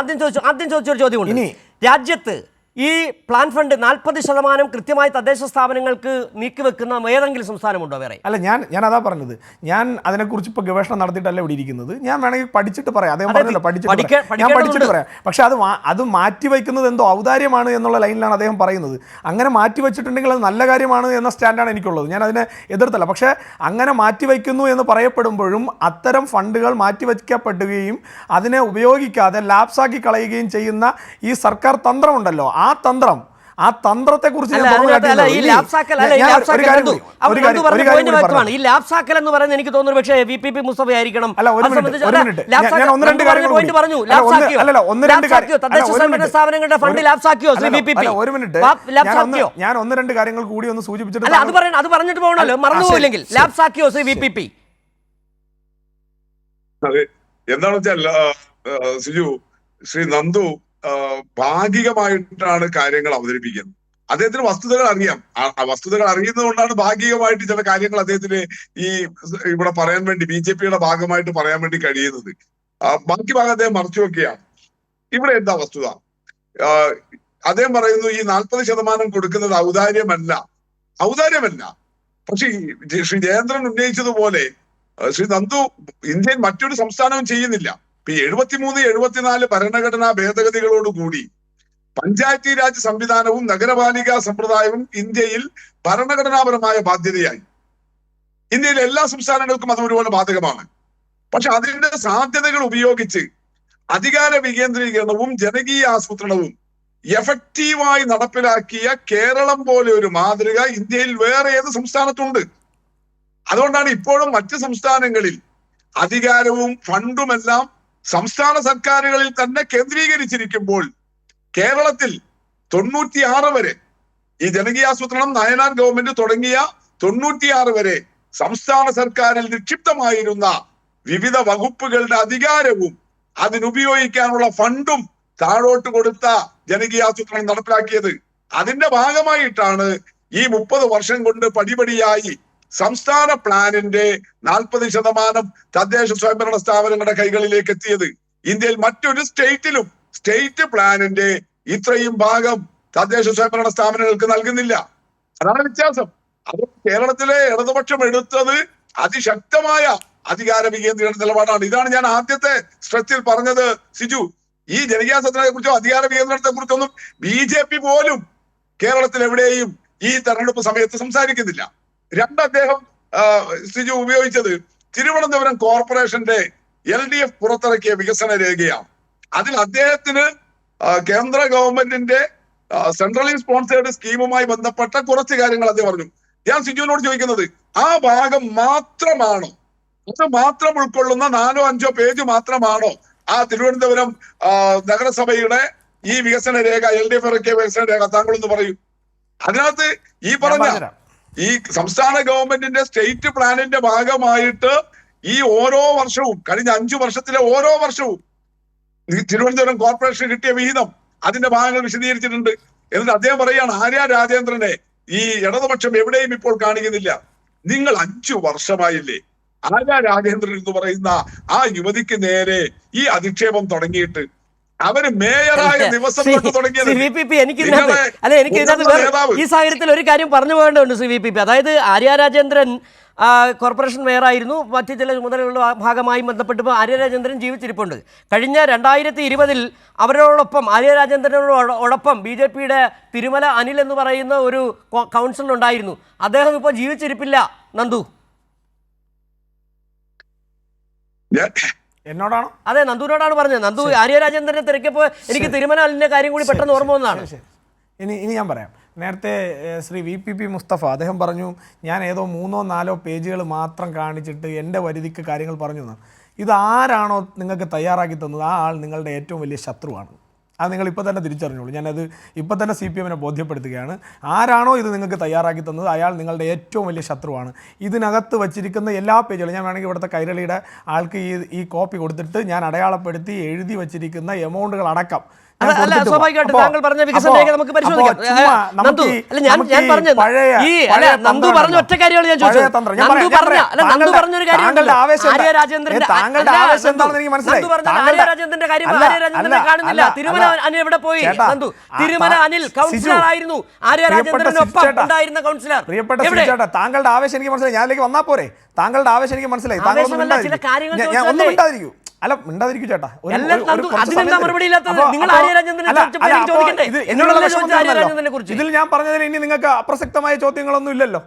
ആദ്യം ചോദിച്ചൊരു ചോദ്യമുണ്ട്. ഇനി രാജ്യത്ത് ഈ പ്ലാൻ ഫണ്ട് 40% കൃത്യമായി തദ്ദേശ സ്ഥാപനങ്ങൾക്ക് നീക്കിവെക്കുന്ന ഏതെങ്കിലും സംസ്ഥാനമുണ്ടോ വേറെ? അല്ല, ഞാൻ അതാ പറഞ്ഞത്. ഞാൻ അതിനെക്കുറിച്ച് ഇപ്പോൾ ഗവേഷണം നടത്തിയിട്ടല്ല ഇവിടെ ഇരിക്കുന്നത്. ഞാൻ വേണമെങ്കിൽ പഠിച്ചിട്ട് പറയാം. അദ്ദേഹം പറഞ്ഞല്ലോ ഞാൻ പഠിച്ചിട്ട് പറയാം. പക്ഷെ അത് മാറ്റിവെക്കുന്നത് എന്തോ ഔദാര്യമാണ് എന്നുള്ള ലൈനിലാണ് അദ്ദേഹം പറയുന്നത്. അങ്ങനെ മാറ്റിവെച്ചിട്ടുണ്ടെങ്കിൽ അത് നല്ല കാര്യമാണ് എന്ന സ്റ്റാൻഡാണ് എനിക്കുള്ളത്. ഞാൻ അതിനെ എതിർത്തല്ല. പക്ഷേ അങ്ങനെ മാറ്റിവെക്കുന്നു എന്ന് പറയപ്പെടുമ്പോഴും അത്തരം ഫണ്ടുകൾ മാറ്റിവെക്കപ്പെടുകയും അതിനെ ഉപയോഗിക്കാതെ ലാപ്സാക്കി കളയുകയും ചെയ്യുന്ന ഈ സർക്കാർ തന്ത്രമുണ്ടല്ലോ, ആ തന്ത്രം ആ തന്ത്രത്തെക്കുറിച്ച് ഈ ലാപ്സാക്കൽ ഈ ലാപ്സാക്കൽ എന്ന് പറയുന്നത് എനിക്ക് തോന്നുന്നു പക്ഷേ VPP മുസ്തഫ ആയിരിക്കണം. സ്ഥാപനങ്ങളുടെ ഫണ്ട് ലാപ്സാക്കിയോ VPP? ഞാൻ ഒന്ന് രണ്ട് കാര്യങ്ങൾ കൂടി ഒന്ന് സൂചിപ്പിച്ചിട്ട് അത് പറഞ്ഞിട്ട് പോകണല്ലോ, മറന്നുപോയില്ലെങ്കിൽ. ലാപ്സാക്കിയോ VPP? അതെ, എന്താണെന്ന് വെച്ചാൽ സിജു, ശ്രീ നന്ദു ഭാഗികമായിട്ടാണ് കാര്യങ്ങൾ അവതരിപ്പിക്കുന്നത്. അദ്ദേഹത്തിന് വസ്തുതകൾ അറിയാം. ആ വസ്തുതകൾ അറിയുന്നത് കൊണ്ടാണ് ഭാഗികമായിട്ട് ചില കാര്യങ്ങൾ അദ്ദേഹത്തിന് ഈ ഇവിടെ പറയാൻ വേണ്ടി BJPയുടെ ഭാഗമായിട്ട് പറയാൻ വേണ്ടി കഴിയുന്നത്. ബാക്കി ഭാഗം അദ്ദേഹം മറച്ചു വെക്കുകയാണ്. ഇവിടെ എന്താ വസ്തുത? അദ്ദേഹം പറയുന്നു ഈ 40% കൊടുക്കുന്നത് ഔദാര്യമല്ല. പക്ഷെ ശ്രീ ജയേന്ദ്രൻ ഉന്നയിച്ചതുപോലെ ശ്രീ നന്ദു, ഇന്ത്യയിൽ മറ്റൊരു സംസ്ഥാനവും ചെയ്യുന്നില്ല. ഇപ്പൊ 73, 74 ഭരണഘടനാ ഭേദഗതികളോടുകൂടി പഞ്ചായത്തി രാജ് സംവിധാനവും നഗരപാലികാ സമ്പ്രദായവും ഇന്ത്യയിൽ ഭരണഘടനാപരമായ ബാധ്യതയായി. ഇന്ത്യയിലെ എല്ലാ സംസ്ഥാനങ്ങൾക്കും അത് ഒരുപോലെ ബാധകമാണ്. പക്ഷെ അതിന്റെ സാധ്യതകൾ ഉപയോഗിച്ച് അധികാര വികേന്ദ്രീകരണവും ജനകീയ ആസൂത്രണവും എഫക്റ്റീവായി നടപ്പിലാക്കിയ കേരളം പോലെ ഒരു മാതൃക ഇന്ത്യയിൽ വേറെ ഏത് സംസ്ഥാനത്തുണ്ട്? അതുകൊണ്ടാണ് ഇപ്പോഴും മറ്റ് സംസ്ഥാനങ്ങളിൽ അധികാരവും ഫണ്ടുമെല്ലാം സംസ്ഥാന സർക്കാരുകളിൽ തന്നെ കേന്ദ്രീകരിച്ചിരിക്കുമ്പോൾ കേരളത്തിൽ 96 വരെ ഈ ജനകീയാസൂത്രണം നയനാർ ഗവൺമെന്റ് തുടങ്ങിയ 96 വരെ സംസ്ഥാന സർക്കാരിൽ നിക്ഷിപ്തമായിരുന്ന വിവിധ വകുപ്പുകളുടെ അധികാരവും അതിനുപയോഗിക്കാനുള്ള ഫണ്ടും താഴോട്ട് കൊടുത്ത ജനകീയാസൂത്രണം നടപ്പിലാക്കിയത്. അതിന്റെ ഭാഗമായിട്ടാണ് ഈ 30 വർഷം കൊണ്ട് പടിപടിയായി സംസ്ഥാന പ്ലാനിന്റെ 40% തദ്ദേശ സ്വയംഭരണ സ്ഥാപനങ്ങളുടെ കൈകളിലേക്ക് എത്തിയത്. ഇന്ത്യയിൽ മറ്റൊരു സ്റ്റേറ്റിലും സ്റ്റേറ്റ് പ്ലാനിന്റെ ഇത്രയും ഭാഗം തദ്ദേശ സ്വയംഭരണ സ്ഥാപനങ്ങൾക്ക് നൽകുന്നില്ല. അതാണ് വ്യത്യാസം. അത് കേരളത്തിലെ ഇടതുപക്ഷം എടുത്തത് അതിശക്തമായ അധികാര വികേന്ദ്രീകരണ നിലപാടാണ്. ഇതാണ് ഞാൻ ആദ്യത്തെ സ്ട്രെച്ചിൽ പറഞ്ഞത് സിജു. ഈ ജനകീയാസൂത്രണത്തെ കുറിച്ചോ അധികാര വികേന്ദ്രീകരണത്തെ കുറിച്ചൊന്നും BJP പോലും കേരളത്തിൽ എവിടെയും ഈ തെരഞ്ഞെടുപ്പ് സമയത്ത് സംസാരിക്കുന്നില്ല. അദ്ദേഹം സിജു ഉപയോഗിച്ചത് തിരുവനന്തപുരം കോർപ്പറേഷന്റെ LDF പുറത്തിറക്കിയ വികസന രേഖയാണ്. അതിൽ അദ്ദേഹത്തിന് കേന്ദ്ര ഗവൺമെന്റിന്റെ സെൻട്രലി സ്പോൺസേർഡ് സ്കീമുമായി ബന്ധപ്പെട്ട കുറച്ച് കാര്യങ്ങൾ അദ്ദേഹം പറഞ്ഞു. ഞാൻ സിജുവിനോട് ചോദിക്കുന്നത്, ആ ഭാഗം മാത്രമാണോ, അത് മാത്രം ഉൾക്കൊള്ളുന്ന 4 or 5 പേജ് മാത്രമാണോ ആ തിരുവനന്തപുരം നഗരസഭയുടെ ഈ വികസന രേഖ, LDF ഇറക്കിയ വികസന രേഖ? താങ്കളൊന്ന് പറയൂ. അതിനകത്ത് ഈ പറഞ്ഞ ഈ സംസ്ഥാന ഗവൺമെന്റിന്റെ സ്റ്റേറ്റ് പ്ലാനിന്റെ ഭാഗമായിട്ട് ഈ ഓരോ വർഷവും കഴിഞ്ഞ 5 വർഷത്തിലെ ഓരോ വർഷവും തിരുവനന്തപുരം കോർപ്പറേഷൻ കിട്ടിയ വിഹിതം അതിന്റെ ഭാഗങ്ങൾ വിശദീകരിച്ചിട്ടുണ്ട്. എന്നിട്ട് അദ്ദേഹം പറയുകയാണ്, ആര്യ രാജേന്ദ്രനെ ഈ ഇടതുപക്ഷം എവിടെയും ഇപ്പോൾ കാണിക്കുന്നില്ല. നിങ്ങൾ 5 വർഷമായില്ലേ ആര്യ രാജേന്ദ്രൻ എന്ന് പറയുന്ന ആ യുവതിക്ക് നേരെ ഈ അധിക്ഷേപം തുടങ്ങിയിട്ട്? അവര് മേയറായ ദിവസം തൊട്ട് തുടങ്ങിയത്. എനിക്ക് ഈ സാഹചര്യത്തിൽ ഒരു കാര്യം പറഞ്ഞു പോകേണ്ടതുണ്ട് VPP. അതായത് ആര്യ രാജേന്ദ്രൻ കോർപ്പറേഷൻ മേയറായിരുന്നു. മറ്റ് ചില ചുമതലകളുടെ ഭാഗമായി ബന്ധപ്പെട്ടപ്പോൾ ആര്യ രാജേന്ദ്രൻ ജീവിച്ചിരിപ്പുണ്ട്. കഴിഞ്ഞ 2020 അവരോടൊപ്പം ആര്യ രാജേന്ദ്രനോടൊപ്പം BJPയുടെ തിരുമല അനിൽ എന്ന് പറയുന്ന ഒരു കൗൺസിലർ ഉണ്ടായിരുന്നു. അദ്ദേഹം ഇപ്പോൾ ജീവിച്ചിരിപ്പില്ല. നന്ദു, എന്നോടാണോ? അതെ, നന്ദുവിനോടാണ് പറഞ്ഞത്. നന്ദു ആര്യ രാജേന്ദ്രനെ തിരക്കിയപ്പോൾ എനിക്ക് തിരുമലാലിന്റെ കാര്യം കൂടി പെട്ടെന്ന് ഓർമ്മ വന്നതാണ്. ഇനി ഞാൻ പറയാം. നേരത്തെ ശ്രീ VPP മുസ്തഫ അദ്ദേഹം പറഞ്ഞു, ഞാൻ ഏതോ 3 or 4 പേജുകൾ മാത്രം കാണിച്ചിട്ട് എൻ്റെ പരിധിക്ക് കാര്യങ്ങൾ പറഞ്ഞു എന്നാണ്. ഇതാരാണോ നിങ്ങൾക്ക് തയ്യാറാക്കി തന്നത് ആ ആൾ നിങ്ങളുടെ ഏറ്റവും വലിയ ശത്രുവാണ്. അത് നിങ്ങൾ ഇപ്പോൾ തന്നെ തിരിച്ചറിഞ്ഞോളൂ. ഞാനത് ഇപ്പോൾ തന്നെ CPMനെ ബോധ്യപ്പെടുത്തുകയാണ്. ആരാണോ ഇത് നിങ്ങൾക്ക് തയ്യാറാക്കി തന്നത് അയാൾ നിങ്ങളുടെ ഏറ്റവും വലിയ ശത്രുവാണ്. ഇതിനകത്ത് വച്ചിരിക്കുന്ന എല്ലാ പേജുകളും ഞാൻ വേണമെങ്കിൽ ഇവിടുത്തെ കൈരളിയുടെ ആൾക്ക് ഈ കോപ്പി കൊടുത്തിട്ട് ഞാൻ അടയാളപ്പെടുത്തി എഴുതി വച്ചിരിക്കുന്ന എമൗണ്ടുകൾ അടക്കം സ്വാഭാവികമായിട്ട് താങ്കൾ പറഞ്ഞ വികസന രേഖ നമുക്ക് പരിശോധിക്കാം. നന്ദു പറഞ്ഞ ഒറ്റ കാര്യമാണ് ഞാൻ ചോദിച്ചത്. നന്ദു പറഞ്ഞൊരു കാര്യമുണ്ടല്ലോ, ആര്യ രാജേന്ദ്രന്റെ കാര്യം ആര്യ രാജേന്ദ്രനെ കാണുന്നില്ല. തിരുമല അനിൽ എവിടെ പോയി? നന്ദു, തിരുമല അനിൽ കൗൺസിലർ ആയിരുന്നു, ആര്യ രാജേന്ദ്രനൊപ്പം ഉണ്ടായിരുന്ന കൗൺസിലർ. പ്രിയപ്പെട്ട താങ്കളുടെ ആവേശം എനിക്ക് മനസ്സിലായി. ഞാനിലേക്ക് വന്നാൽ പോരെ? താങ്കളുടെ ആവേശം എനിക്ക് മനസ്സിലായി. ചില കാര്യങ്ങൾ അല്ല, മിണ്ടാതിരിക്കും ചേട്ടാ. ഇതിൽ ഞാൻ പറഞ്ഞതിൽ ഇനി നിങ്ങൾക്ക് അപ്രസക്തമായ ചോദ്യങ്ങളൊന്നും ഇല്ലല്ലോ.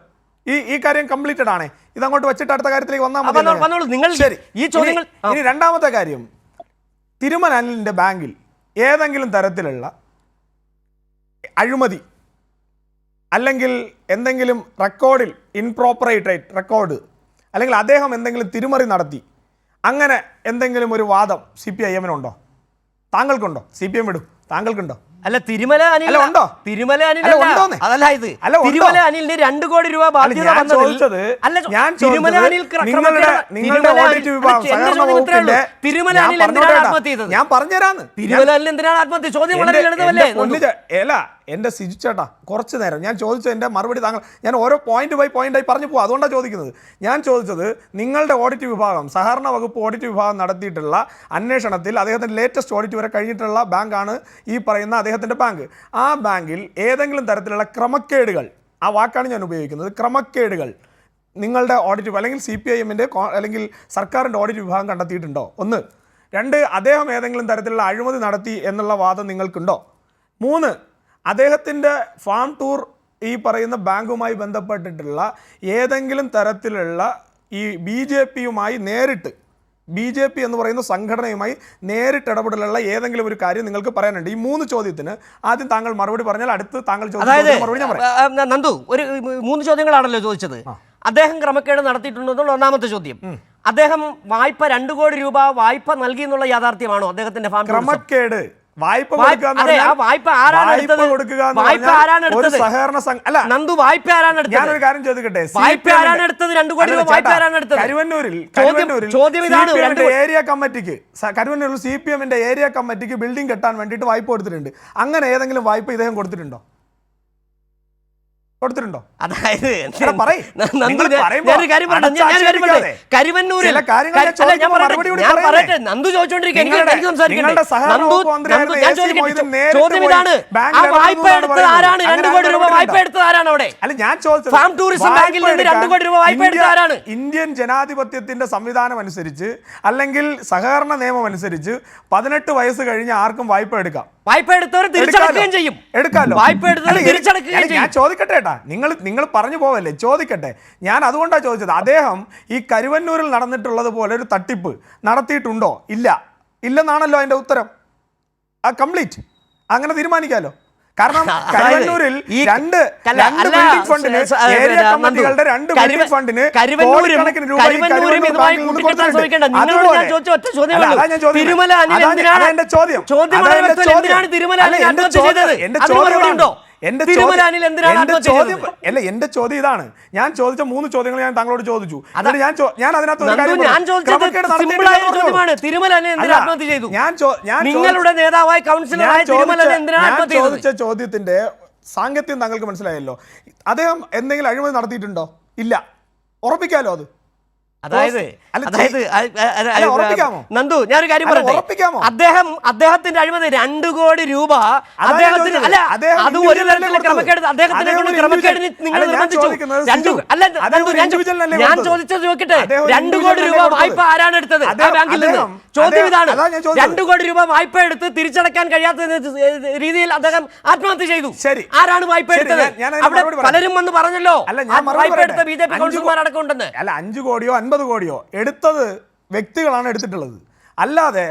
ഈ കാര്യം കംപ്ലീറ്റഡ് ആണ്. ഇതങ്ങോട്ട് വെച്ചിട്ട് അടുത്ത കാര്യത്തിലേക്ക് വന്നാൽ മതി. ശരി, ഇനി രണ്ടാമത്തെ കാര്യം, തിരുമല അനിലിന്റെ ബാങ്കിൽ ഏതെങ്കിലും തരത്തിലുള്ള അഴിമതി അല്ലെങ്കിൽ എന്തെങ്കിലും റെക്കോർഡിൽ ഇൻപ്രോപ്പറേറ്റ് റെക്കോർഡ്, അല്ലെങ്കിൽ അദ്ദേഹം എന്തെങ്കിലും തിരിമറി നടത്തി, അങ്ങനെ എന്തെങ്കിലും ഒരു വാദം CPIM-നുണ്ടോ? താങ്കൾക്കുണ്ടോ? CPM വിടും, താങ്കൾക്കുണ്ടോ? അല്ല, തിരുമല അനിൽ അല്ല, ഉണ്ടോ? തിരുമല അനിൽ അല്ല, ഉണ്ടോന്ന്? അതല്ല ഇത്. അല്ല, ഉണ്ടോ? തിരുമല അനിലിന് 2 കോടി രൂപ ബാധ്യത ഞാൻ വന്നതിൽ- ചോദിച്ചത് അല്ല, ഞാൻ തിരുമല അനിൽ നിങ്ങളുടെ ഓഡിറ്റ് വിഭാഗം സഹകരണ വകുപ്പിന്റെ തിരുമല ഞാൻ അനിൽ എന്തിനാണ് പറഞ്ഞോട്ടെ, ആത്മഹത്യ ചെയ്തത്? ഞാൻ പറഞ്ഞുതരാന്ന്. തിരുമല അനിൽ എന്തിനാണ് ആത്മഹത്യ? ചോദ്യം വളരെ ലളിതമല്ലേ? എന്റെ സിജു ചേട്ടാ, കുറച്ച് നേരം ഞാൻ ചോദിച്ച എൻ്റെ മറുപടി താങ്കൾ, ഞാൻ ഓരോ പോയിന്റ് ബൈ പോയിന്റായി പറഞ്ഞു പോകും, അതുകൊണ്ടാണ് ചോദിക്കുന്നത്. ഞാൻ ചോദിച്ചത് നിങ്ങളുടെ ഓഡിറ്റ് വിഭാഗം, സഹകരണ വകുപ്പ് ഓഡിറ്റ് വിഭാഗം നടത്തിയിട്ടുള്ള അന്വേഷണത്തിൽ അദ്ദേഹത്തിൻ്റെ ലേറ്റസ്റ്റ് ഓഡിറ്റ് വരെ കഴിഞ്ഞിട്ടുള്ള ബാങ്കാണ് ഈ പറയുന്ന അദ്ദേഹത്തിൻ്റെ ബാങ്ക്. ആ ബാങ്കിൽ ഏതെങ്കിലും തരത്തിലുള്ള ക്രമക്കേടുകൾ, ആ വാക്കാണ് ഞാൻ ഉപയോഗിക്കുന്നത്, ക്രമക്കേടുകൾ നിങ്ങളുടെ ഓഡിറ്റ് അല്ലെങ്കിൽ CPIM-ൻ്റെ അല്ലെങ്കിൽ സർക്കാരിൻ്റെ ഓഡിറ്റ് വിഭാഗം കണ്ടെത്തിയിട്ടുണ്ടോ? 1. 2, അദ്ദേഹം ഏതെങ്കിലും തരത്തിലുള്ള അഴിമതി നടത്തി എന്നുള്ള വാദം നിങ്ങൾക്കുണ്ടോ? 3, അദ്ദേഹത്തിൻ്റെ ഫാം ടൂർ ഈ പറയുന്ന ബാങ്കുമായി ബന്ധപ്പെട്ടിട്ടുള്ള ഏതെങ്കിലും തരത്തിലുള്ള ഈ BJP-യുമായി നേരിട്ട്, BJP എന്ന് പറയുന്ന സംഘടനയുമായി നേരിട്ട് ഇടപെടലുള്ള ഏതെങ്കിലും ഒരു കാര്യം നിങ്ങൾക്ക് പറയാനുണ്ട്? ഈ 3 ചോദ്യത്തിന് ആദ്യം താങ്കൾ മറുപടി പറഞ്ഞാൽ അടുത്ത് താങ്കൾ ചോദിച്ച മറുപടി ഞാൻ പറയാം. നന്ദു, ഒരു 3 ചോദ്യങ്ങളാണല്ലോ ചോദിച്ചത്. അദ്ദേഹം ക്രമക്കേട് നടത്തിയിട്ടുണ്ടോ എന്നുള്ള ഒന്നാമത്തെ ചോദ്യം. അദ്ദേഹം വായ്പ 2 കോടി രൂപ വായ്പ നൽകി എന്നുള്ള യാഥാർത്ഥ്യമാണോ അദ്ദേഹത്തിന്റെ ഫാം? ക്രമക്കേട് വായ്പ വായ്പ ആരാണ് എടുത്തത്? നന്ദു, വായ്പ ആരാണ് എടുത്തത്? ഞാനൊരു കാര്യം ചോദിക്കട്ടെ, വായ്പ ആരാണ് എടുത്തത്? 2 കോടി രൂപ വായ്പ ആരാണ് എടുത്തത്? കരുവന്നൂരിൽ ഏരിയ കമ്മിറ്റിക്ക്, കരുവന്നൂരിൽ CPM-ന്റെ ഏരിയ കമ്മിറ്റിക്ക് ബിൽഡിംഗ് കെട്ടാൻ വേണ്ടിയിട്ട് വായ്പ കൊടുത്തിട്ടുണ്ട്. അങ്ങനെ ഏതെങ്കിലും വായ്പ ഇദ്ദേഹം കൊടുത്തിട്ടുണ്ടോ? അതായത് നന്ദു ചോദ്യം ഇതാണ്, ആ വായ്പ എടുത്തത് ആരാണ്? 2 കോടി രൂപ വായ്പ എടുത്തത് ആരാണ് അവിടെ? അല്ല, ഞാൻ ചോദിച്ചത് ഫാം ടൂറിസം ബാങ്കിൽ നിന്ന് 2 കോടി രൂപ വായ്പ എടുത്തത് ആരാണ്? ഇന്ത്യൻ ജനാധിപത്യത്തിന്റെ സംവിധാനം അനുസരിച്ച് അല്ലെങ്കിൽ സഹകരണ നിയമം അനുസരിച്ച് 18 വയസ്സ് കഴിഞ്ഞ് ആർക്കും വായ്പ എടുക്കാം. വായ്പ എടുത്തവർ തിരിച്ചടക്കുകയും ചെയ്യും. എടുക്കാലോ. വായ്പ എടുത്തവർ തിരിച്ചടക്കുകയും ചെയ്യും. ഞാൻ ചോദിക്കട്ടെ ഏട്ടാ, നിങ്ങൾ പറഞ്ഞു പോവല്ലേ, ചോദിക്കട്ടെ. ഞാൻ അതുകൊണ്ടാണ് ചോദിച്ചത്, അദ്ദേഹം ഈ കരുവന്നൂരിൽ നടന്നിട്ടുള്ളത് പോലെ ഒരു തട്ടിപ്പ് നടത്തിയിട്ടുണ്ടോ? ഇല്ലെന്നാണല്ലോ അതിന്റെ ഉത്തരം. കംപ്ലീറ്റ് അങ്ങനെ തീരുമാനിക്കാലോ. കാരണം കരുവന്നൂരിൽ രണ്ട് ബിൽഡിംഗ് ഫണ്ടിന്, ഏരിയ കമ്മിറ്റികളുടെ 2 ബിൽഡിംഗ് ഫണ്ടിന് കോടിക്കണക്കിന് രൂപ എന്റെ ചോദ്യം ഇതാണ്. ഞാൻ ചോദിച്ച 3 ചോദ്യങ്ങൾ ഞാൻ താങ്കളോട് ചോദിച്ചു. ഞാൻ അതിനകത്ത് ചോദിച്ച ചോദ്യത്തിന്റെ സാങ്കത്യം താങ്കൾക്ക് മനസ്സിലായല്ലോ. അദ്ദേഹം എന്തെങ്കിലും അഴിമതി നടത്തിയിട്ടുണ്ടോ? ഇല്ല. ഉറപ്പിക്കാലോ അത്. നന്ദു, ഞാനൊരു കാര്യം പറയട്ടെ. അദ്ദേഹത്തിന്റെ അഴിമതി 2 കോടി രൂപ അദ്ദേഹത്തിന്, അല്ല, അത് ഒരു തരത്തിലുള്ള ക്രമക്കേട്, അദ്ദേഹത്തിനെ കൊണ്ട് ക്രമക്കേടിന് നിങ്ങൾ നിർബന്ധിച്ചു. ഞാൻ ചോദിച്ചത് ചോദിക്കട്ടെ, 2 കോടി രൂപ വായ്പ ആരാണ് എടുത്തത് ആ ബാങ്കിൽ നിന്ന്? ചോദ്യം ഇതാണ്. 2 കോടി രൂപ വായ്പ എടുത്ത് തിരിച്ചടക്കാൻ കഴിയാത്ത രീതിയിൽ അദ്ദേഹം ആത്മഹത്യ ചെയ്തു. ആരാണ് വായ്പ എടുത്തത്? അവിടെ പലരും വന്ന് പറഞ്ഞല്ലോ വായ്പ എടുത്ത BJP കൗൺസിലർമാരടക്കം ഉണ്ടെന്ന്. അല്ല, 5 കോടിയോ 50 കോടിയോ എടുത്തത് വ്യക്തികളാണ് എടുത്തിട്ടുള്ളത്, അല്ലാതെ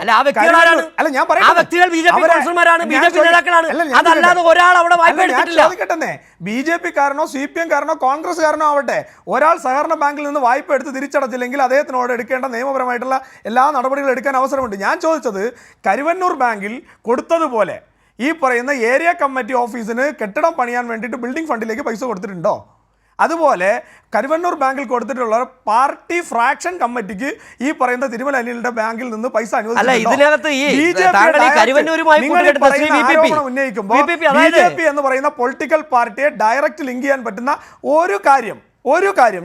BJP കാരനോ CPM കാരനോ കോൺഗ്രസ് കാരനോ ആവട്ടെ, ഒരാൾ സഹകരണ ബാങ്കിൽ നിന്ന് വായ്പ എടുത്ത് തിരിച്ചടച്ചില്ലെങ്കിൽ അദ്ദേഹത്തിനോട് എടുക്കേണ്ട നിയമപരമായിട്ടുള്ള എല്ലാ നടപടികളും എടുക്കാൻ അവസരമുണ്ട്. ഞാൻ ചോദിച്ചത്, കരുവന്നൂർ ബാങ്കിൽ കൊടുത്തതുപോലെ ഈ പറയുന്ന ഏരിയ കമ്മിറ്റി ഓഫീസിന് കെട്ടിടം പണിയാൻ വേണ്ടിയിട്ട് ബിൽഡിംഗ് ഫണ്ടിലേക്ക് പൈസ കൊടുത്തിട്ടുണ്ടോ? അതുപോലെ കരുവന്നൂർ ബാങ്കിൽ കൊടുത്തിട്ടുള്ള പാർട്ടി ഫ്രാക്ഷൻ കമ്മിറ്റിക്ക് ഈ പറയുന്ന തിരുമല അനിലിന്റെ ബാങ്കിൽ നിന്ന് പൈസ ഉന്നയിക്കുമ്പോൾ BJP എന്ന് പറയുന്ന പൊളിറ്റിക്കൽ പാർട്ടിയെ ഡയറക്റ്റ് ലിങ്ക് ചെയ്യാൻ പറ്റുന്ന ഒരു കാര്യം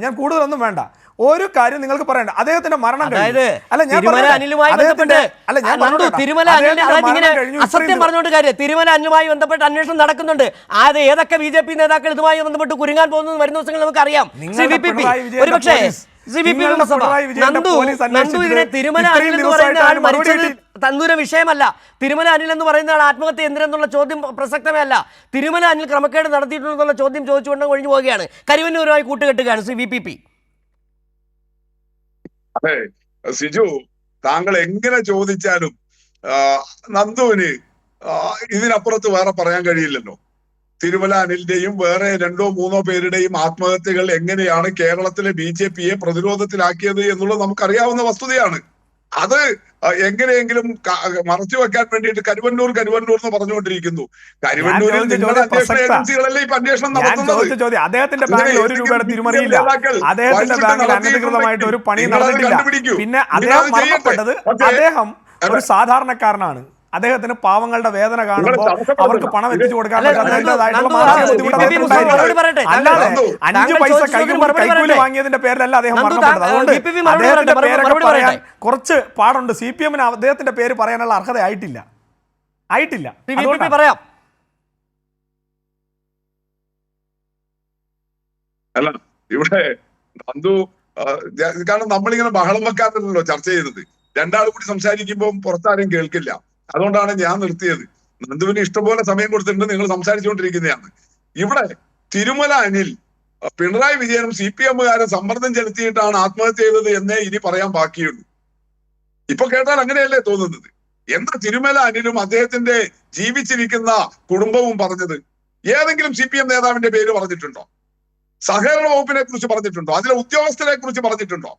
ഞാൻ കൂടുതലൊന്നും വേണ്ട, ഒരു കാര്യം നിങ്ങൾക്ക് പറയണ്ട. അദ്ദേഹത്തിന്റെ മരണം അസത്യം പറഞ്ഞുകൊണ്ട് കാര്യം, തിരുമല അനിലുമായി ബന്ധപ്പെട്ട് അന്വേഷണം നടക്കുന്നുണ്ട്. അത് ഏതൊക്കെ BJP നേതാക്കൾ ഇതുമായി ബന്ധപ്പെട്ട് കുരുങ്ങാൻ പോകുന്നത് വരുന്ന ദിവസങ്ങൾ നമുക്കറിയാം. ഒരുപക്ഷേ തിരുമല അനിൽ എന്ന് പറയുന്ന ആൾ മരിച്ചത് തന്തൂര വിഷയമല്ല. തിരുമല അനിൽ എന്ന് പറയുന്ന ആൾ ആത്മഹത്യ എന്തിനെന്നുള്ള ചോദ്യം പ്രസക്തമല്ല. തിരുമല അനിൽ ക്രമക്കേട് നടത്തിയിട്ടുണ്ടെന്നുള്ള ചോദ്യം ചോദിച്ചുകൊണ്ട് ഒഴിഞ്ഞു പോവുകയാണ്. കരുവന്നൂരുമായി കൂട്ടുകെട്ടുകയാണ് VPP. അതെ സിജു, താങ്കൾ എങ്ങനെ ചോദിച്ചാലും നന്ദുവിന് ഇതിനപ്പുറത്ത് വേറെ പറയാൻ കഴിയില്ലല്ലോ. തിരുമല അനിലിന്റെയും വേറെ 2-3 പേരുടെയും ആത്മഹത്യകൾ എങ്ങനെയാണ് കേരളത്തിലെ BJP-യെ പ്രതിരോധത്തിലാക്കിയത് എന്നുള്ളത് നമുക്കറിയാവുന്ന വസ്തുതയാണ്. അത് എങ്ങനെയെങ്കിലും മറച്ചു വെക്കാൻ വേണ്ടിയിട്ട് കരുവന്നൂർ എന്ന് പറഞ്ഞുകൊണ്ടിരിക്കുന്നു. കരുവന്നൂരിൽ നിങ്ങളുടെ അന്വേഷണ ഏജൻസികളല്ലേ ഇപ്പൊ അന്വേഷണം നടത്തുന്നത്. അദ്ദേഹത്തിന്റെ ബാങ്കിൽ 1 രൂപയുടെ തിരിമറിയില്ല, അദ്ദേഹത്തിന്റെ ബാങ്കിൽ അനധികൃതമായിട്ട് ഒരു പണി നടന്നിട്ടില്ല. പിന്നെ അദ്ദേഹം മരണപ്പെട്ടത് അദ്ദേഹം ഒരു സാധാരണക്കാരനാണ്. അദ്ദേഹത്തിന് പാവങ്ങളുടെ വേദന കാണുമ്പോൾ അവർക്ക് പണം എത്തിച്ചു കൊടുക്കാൻ അല്ലാതെ 5 പൈസ കൈകൂലി വാങ്ങിയതിന്റെ പേരിലല്ല അദ്ദേഹം മരണപ്പെട്ടത്. അതുകൊണ്ട് അദ്ദേഹത്തിന്റെ പേരൊക്കെ പറയാൻ കുറച്ച് പാടുണ്ട്. CPM അദ്ദേഹത്തിന്റെ പേര് പറയാനുള്ള അർഹത ആയിട്ടില്ല. പറയാം. അല്ല, ഇവിടെ നന്ദു, കാരണം നമ്മളിങ്ങനെ ബഹളം വെക്കാറില്ലല്ലോ ചർച്ച ചെയ്തത്. രണ്ടാൾ കൂടി സംസാരിക്കുമ്പോൾ പുറത്താരും കേൾക്കില്ല. അതുകൊണ്ടാണ് ഞാൻ നിർത്തിയത്. നന്ദുവിന് ഇഷ്ടംപോലെ സമയം കൊടുത്തിട്ടുണ്ട്, നിങ്ങൾ സംസാരിച്ചുകൊണ്ടിരിക്കുന്നതാണ്. ഇവിടെ തിരുമല അനിൽ പിണറായി വിജയനും CPM-കാരും സമ്മർദ്ദം ചെലുത്തിയിട്ടാണ് ആത്മഹത്യ ചെയ്തത് എന്നേ ഇനി പറയാൻ ബാക്കിയുള്ളൂ. ഇപ്പൊ കേട്ടാൽ അങ്ങനെയല്ലേ തോന്നുന്നത്? എന്താ തിരുമല അനിലും അദ്ദേഹത്തിന്റെ ജീവിച്ചിരിക്കുന്ന കുടുംബവും പറഞ്ഞത്? ഏതെങ്കിലും CPM നേതാവിന്റെ പേര് പറഞ്ഞിട്ടുണ്ടോ? സഹകരണ വകുപ്പിനെ കുറിച്ച് പറഞ്ഞിട്ടുണ്ടോ? അതിലെ ഉദ്യോഗസ്ഥരെ കുറിച്ച് പറഞ്ഞിട്ടുണ്ടോ?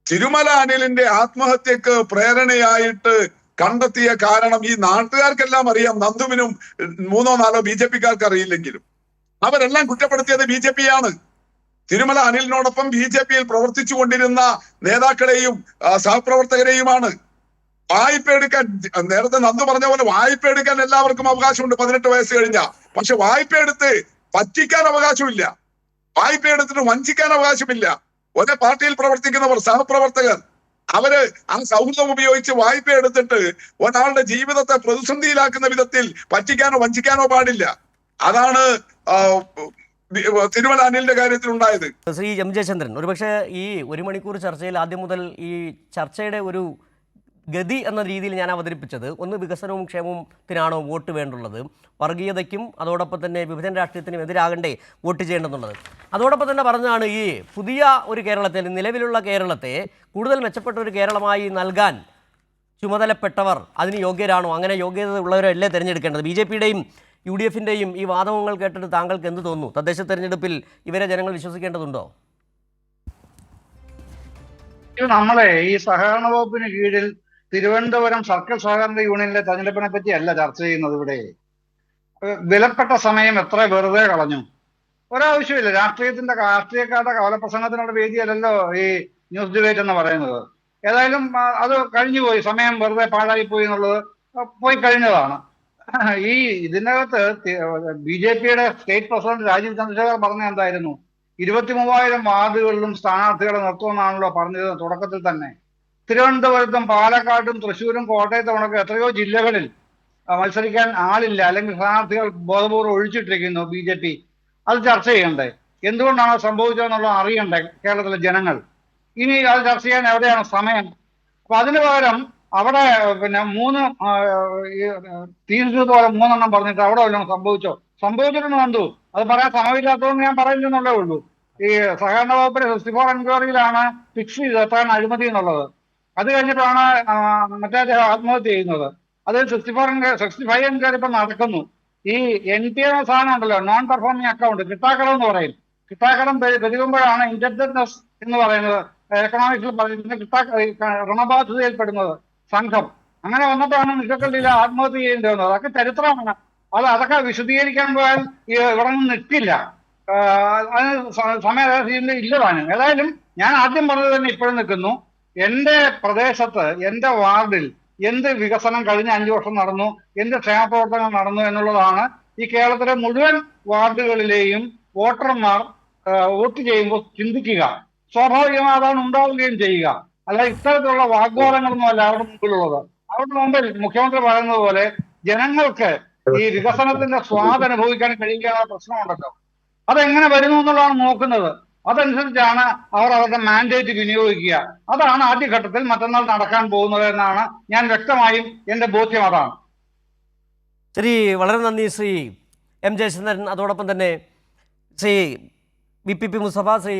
തിരുമല അനിലിന്റെ ആത്മഹത്യക്ക് പ്രേരണയായിട്ട് കണ്ടെത്തിയ കാരണം ഈ നാട്ടുകാർക്കെല്ലാം അറിയാം, നന്ദുവിനും 3-4 BJP-കാർക്ക് അറിയില്ലെങ്കിലും. അവരെല്ലാം കുറ്റപ്പെടുത്തിയത് BJP-യാണ്. തിരുമല അനിലിനോടൊപ്പം BJP-യിൽ പ്രവർത്തിച്ചു കൊണ്ടിരുന്ന നേതാക്കളെയും സഹപ്രവർത്തകരെയുമാണ്. വായ്പ എടുക്കാൻ, നേരത്തെ നന്ദു പറഞ്ഞ പോലെ വായ്പ എടുക്കാൻ എല്ലാവർക്കും അവകാശമുണ്ട് 18 വയസ്സ് കഴിഞ്ഞ. പക്ഷെ വായ്പ എടുത്ത് പറ്റിക്കാൻ അവകാശമില്ല, വായ്പ എടുത്തിട്ട് വഞ്ചിക്കാൻ അവകാശമില്ല. ഒരേ പാർട്ടിയിൽ പ്രവർത്തിക്കുന്നവർ, സഹപ്രവർത്തകർ, അവര് ആ സൗഹൃദം ഉപയോഗിച്ച് വായ്പ എടുത്തിട്ട് ഒരാളുടെ ജീവിതത്തെ പ്രതിസന്ധിയിലാക്കുന്ന വിധത്തിൽ പറ്റിക്കാനോ വഞ്ചിക്കാനോ പാടില്ല. അതാണ് തിരുമല അനിലിന്റെ കാര്യത്തിൽ ഉണ്ടായത്. ശ്രീ M. ജയചന്ദ്രൻ, ഒരുപക്ഷെ ഈ 1 മണിക്കൂർ ചർച്ചയിൽ ആദ്യം മുതൽ ഈ ചർച്ചയുടെ ഒരു ഗതി എന്ന രീതിയിൽ ഞാൻ അവതരിപ്പിച്ചത്, ഒന്ന് വികസനവും ക്ഷേമത്തിനാണോ വോട്ട് വേണ്ടുള്ളത്, വർഗീയതയ്ക്കും അതോടൊപ്പം തന്നെ വിഭജന രാഷ്ട്രീയത്തിനും എതിരാകണ്ടേ വോട്ട് ചെയ്യേണ്ടതെന്നുള്ളത്. അതോടൊപ്പം തന്നെ പറഞ്ഞാണ് ഈ പുതിയ ഒരു കേരളത്തെ, നിലവിലുള്ള കേരളത്തെ കൂടുതൽ മെച്ചപ്പെട്ട ഒരു കേരളമായി നൽകാൻ ചുമതലപ്പെട്ടവർ അതിന് യോഗ്യരാണോ, അങ്ങനെ യോഗ്യത ഉള്ളവരല്ലേ തിരഞ്ഞെടുക്കേണ്ടത്? BJP-യുടെയും UDF-ൻ്റെയും ഈ വാദങ്ങൾ കേട്ടിട്ട് താങ്കൾക്ക് എന്ത് തോന്നുന്നു? തദ്ദേശ തെരഞ്ഞെടുപ്പിൽ ഇവരെ ജനങ്ങൾ വിശ്വസിക്കേണ്ടതുണ്ടോ? നമ്മളെ ഈ സഹകരണ വകുപ്പിന് കീഴിൽ തിരുവനന്തപുരം സർക്കിൾ സഹകരണ യൂണിയനിലെ തെരഞ്ഞെടുപ്പിനെ പറ്റിയല്ല ചർച്ച ചെയ്യുന്നത്. ഇവിടെ വിലപ്പെട്ട സമയം എത്ര വെറുതെ കളഞ്ഞു. ഒരാവശ്യമില്ല. രാഷ്ട്രീയക്കാരുടെ കവലപ്രസംഗത്തിനുള്ള വേദിയല്ലല്ലോ ഈ ന്യൂസ് ഡിബേറ്റ് എന്ന് പറയുന്നത്. ഏതായാലും അത് കഴിഞ്ഞുപോയി, സമയം വെറുതെ പാഴായി പോയി എന്നുള്ളത് പോയി കഴിഞ്ഞതാണ്. ഈ ഇതിനകത്ത് BJP-യുടെ സ്റ്റേറ്റ് പ്രസിഡന്റ് രാജീവ് ചന്ദ്രശേഖർ പറഞ്ഞ എന്തായിരുന്നു? 23,000 വാർഡുകളിലും സ്ഥാനാർത്ഥികളെ നിർത്തുമെന്നാണല്ലോ പറഞ്ഞത് തുടക്കത്തിൽ തന്നെ. തിരുവനന്തപുരത്തും പാലക്കാടും തൃശ്ശൂരും കോട്ടയത്തും അടക്കം എത്രയോ ജില്ലകളിൽ മത്സരിക്കാൻ ആളില്ല, അല്ലെങ്കിൽ സ്ഥാനാർത്ഥികൾ ബോധപൂർവ്വം ഒഴിച്ചിട്ടിരിക്കുന്നു BJP. അത് ചർച്ച ചെയ്യണ്ടേ? എന്തുകൊണ്ടാണ് സംഭവിച്ചതെന്നുള്ളത് അറിയണ്ടേ കേരളത്തിലെ ജനങ്ങൾ? ഇനി അത് ചർച്ച ചെയ്യാൻ എവിടെയാണ് സമയം? അപ്പൊ അതിന് പകരം അവിടെ പിന്നെ 3 തീരുമാനത്തോടെ 3 എണ്ണം പറഞ്ഞിട്ട് അവിടെ വല്ലതും സംഭവിച്ചിട്ടുണ്ട് കണ്ടു. അത് പറയാൻ സമയമില്ലാത്തതുകൊണ്ട് ഞാൻ പറയുന്നേ ഉള്ളൂ. ഈ സഹകരണ വകുപ്പിലെ 64 എൻക്വയറിയിലാണ് ഫിക്സ് ചെയ്തത് എത്രയാണ് അഴിമതി എന്നുള്ളത്. അത് കഴിഞ്ഞിട്ടാണ് മറ്റേ ആത്മഹത്യ ചെയ്യുന്നത്. അത് 65 എൻക്വയറി ഇപ്പൊ നടക്കുന്നു. ഈ NPA സാധനം ഉണ്ടല്ലോ, നോൺ പെർഫോമിംഗ് അക്കൗണ്ട്, കിട്ടാക്കടം എന്ന് പറയും. കിട്ടാക്കടം പെരുകുമ്പോഴാണ് ഇൻഡെപ്റ്റഡ്നെസ് എന്ന് പറയുന്നത്, എക്കണോമിക്സിൽ പറയുന്നത് ഋണബാധ്യതയിൽപ്പെടുന്നത് സംഘം. അങ്ങനെ വന്നപ്പോഴാണ് നിശക്കല്ലിൽ ആത്മഹത്യ ചെയ്യേണ്ടി വന്നത്. അതൊക്കെ ചരിത്രമാണ്. അതൊക്കെ വിശദീകരിക്കാൻ പോയാൽ ഇവിടെ നിന്ന് നിൽക്കില്ല, അതിന് സമയരാശിയിൽ ഇല്ലതാണ്. ഏതായാലും ഞാൻ ആദ്യം പറഞ്ഞത് തന്നെ ഇപ്പോഴും നിൽക്കുന്നു. എന്റെ പ്രദേശത്ത്, എന്റെ വാർഡിൽ എന്ത് വികസനം കഴിഞ്ഞ 5 വർഷം നടന്നു, എന്ത് ക്ഷേമപ്രവർത്തനങ്ങൾ നടന്നു എന്നുള്ളതാണ് ഈ കേരളത്തിലെ മുഴുവൻ വാർഡുകളിലെയും വോട്ടർമാർ വോട്ട് ചെയ്യുമ്പോൾ ചിന്തിക്കുക. സ്വാഭാവികമായി അതാണ് ഉണ്ടാവുകയും ചെയ്യുക. അല്ല ഇത്തരത്തിലുള്ള വാഗ്വാദങ്ങളൊന്നും അല്ല അവരുടെ മുമ്പിലുള്ളത്. അവരുടെ മുമ്പിൽ മുഖ്യമന്ത്രി പറയുന്നത് പോലെ ജനങ്ങൾക്ക് ഈ വികസനത്തിന്റെ സ്വാദ് അനുഭവിക്കാൻ കഴിയുക പ്രശ്നമുണ്ടല്ലോ. അതെങ്ങനെ വരുന്നു എന്നുള്ളതാണ് നോക്കുന്നത്. അതനുസരിച്ചാണ് അവർ അവരുടെ മാൻഡേറ്റ് വിനിയോഗിക്കുക. അതാണ് ആദ്യഘട്ടത്തിൽ മറ്റന്നാൾ നടക്കാൻ പോകുന്നത് എന്നാണ് ഞാൻ വ്യക്തമായും എന്റെ ബോധ്യം അതാണ്. ശ്രീ വളരെ നന്ദി ശ്രീ M. ജയചന്ദ്രൻ. അതോടൊപ്പം തന്നെ ശ്രീ VPP മുസ്തഫ, ശ്രീ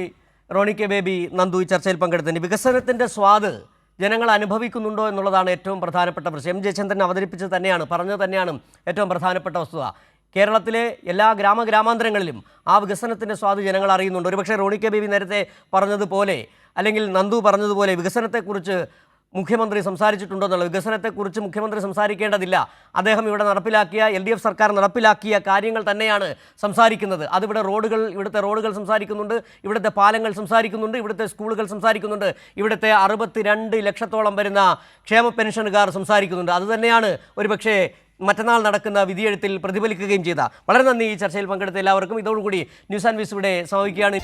റോണി കെ ബേബി, നന്ദു ഈ ചർച്ചയിൽ പങ്കെടുത്തതിന്. വികസനത്തിൻ്റെ സ്വാദ് ജനങ്ങൾ അനുഭവിക്കുന്നുണ്ടോ എന്നുള്ളതാണ് ഏറ്റവും പ്രധാനപ്പെട്ട പ്രശ്നം. M. ജയചന്ദ്രൻ അവതരിപ്പിച്ചത് തന്നെയാണ്, പറഞ്ഞത് തന്നെയാണ് ഏറ്റവും പ്രധാനപ്പെട്ട വസ്തുത. കേരളത്തിലെ എല്ലാ ഗ്രാമാന്തരങ്ങളിലും ആ വികസനത്തിൻ്റെ സ്വാദ് ജനങ്ങൾ അറിയുന്നുണ്ട്. ഒരുപക്ഷെ റോണി കെ ബേബി നേരത്തെ പറഞ്ഞതുപോലെ, അല്ലെങ്കിൽ നന്ദു പറഞ്ഞതുപോലെ, വികസനത്തെക്കുറിച്ച് മുഖ്യമന്ത്രി സംസാരിച്ചിട്ടുണ്ടോ എന്നുള്ള, വികസനത്തെക്കുറിച്ച് മുഖ്യമന്ത്രി സംസാരിക്കേണ്ടതില്ല. അദ്ദേഹം ഇവിടെ നടപ്പിലാക്കിയ LDF സർക്കാർ നടപ്പിലാക്കിയ കാര്യങ്ങൾ തന്നെയാണ് സംസാരിക്കുന്നത്. അതിവിടെ ഇവിടുത്തെ റോഡുകൾ സംസാരിക്കുന്നുണ്ട്, ഇവിടുത്തെ പാലങ്ങൾ സംസാരിക്കുന്നുണ്ട്, ഇവിടുത്തെ സ്കൂളുകൾ സംസാരിക്കുന്നുണ്ട്, ഇവിടുത്തെ 62 ലക്ഷത്തോളം വരുന്ന ക്ഷേമ പെൻഷനുകാർ സംസാരിക്കുന്നുണ്ട്. അതുതന്നെയാണ് ഒരുപക്ഷെ മറ്റന്നാൾ നടക്കുന്ന വിധിയെഴുത്തിൽ പ്രതിഫലിക്കുകയും ചെയ്ത. വളരെ നന്ദി ഈ ചർച്ചയിൽ പങ്കെടുത്ത എല്ലാവർക്കും. ഇതോടുകൂടി ന്യൂസ് ആൻഡ് വ്യൂസ് ഇവിടെ സമാപിക്കുകയാണ്.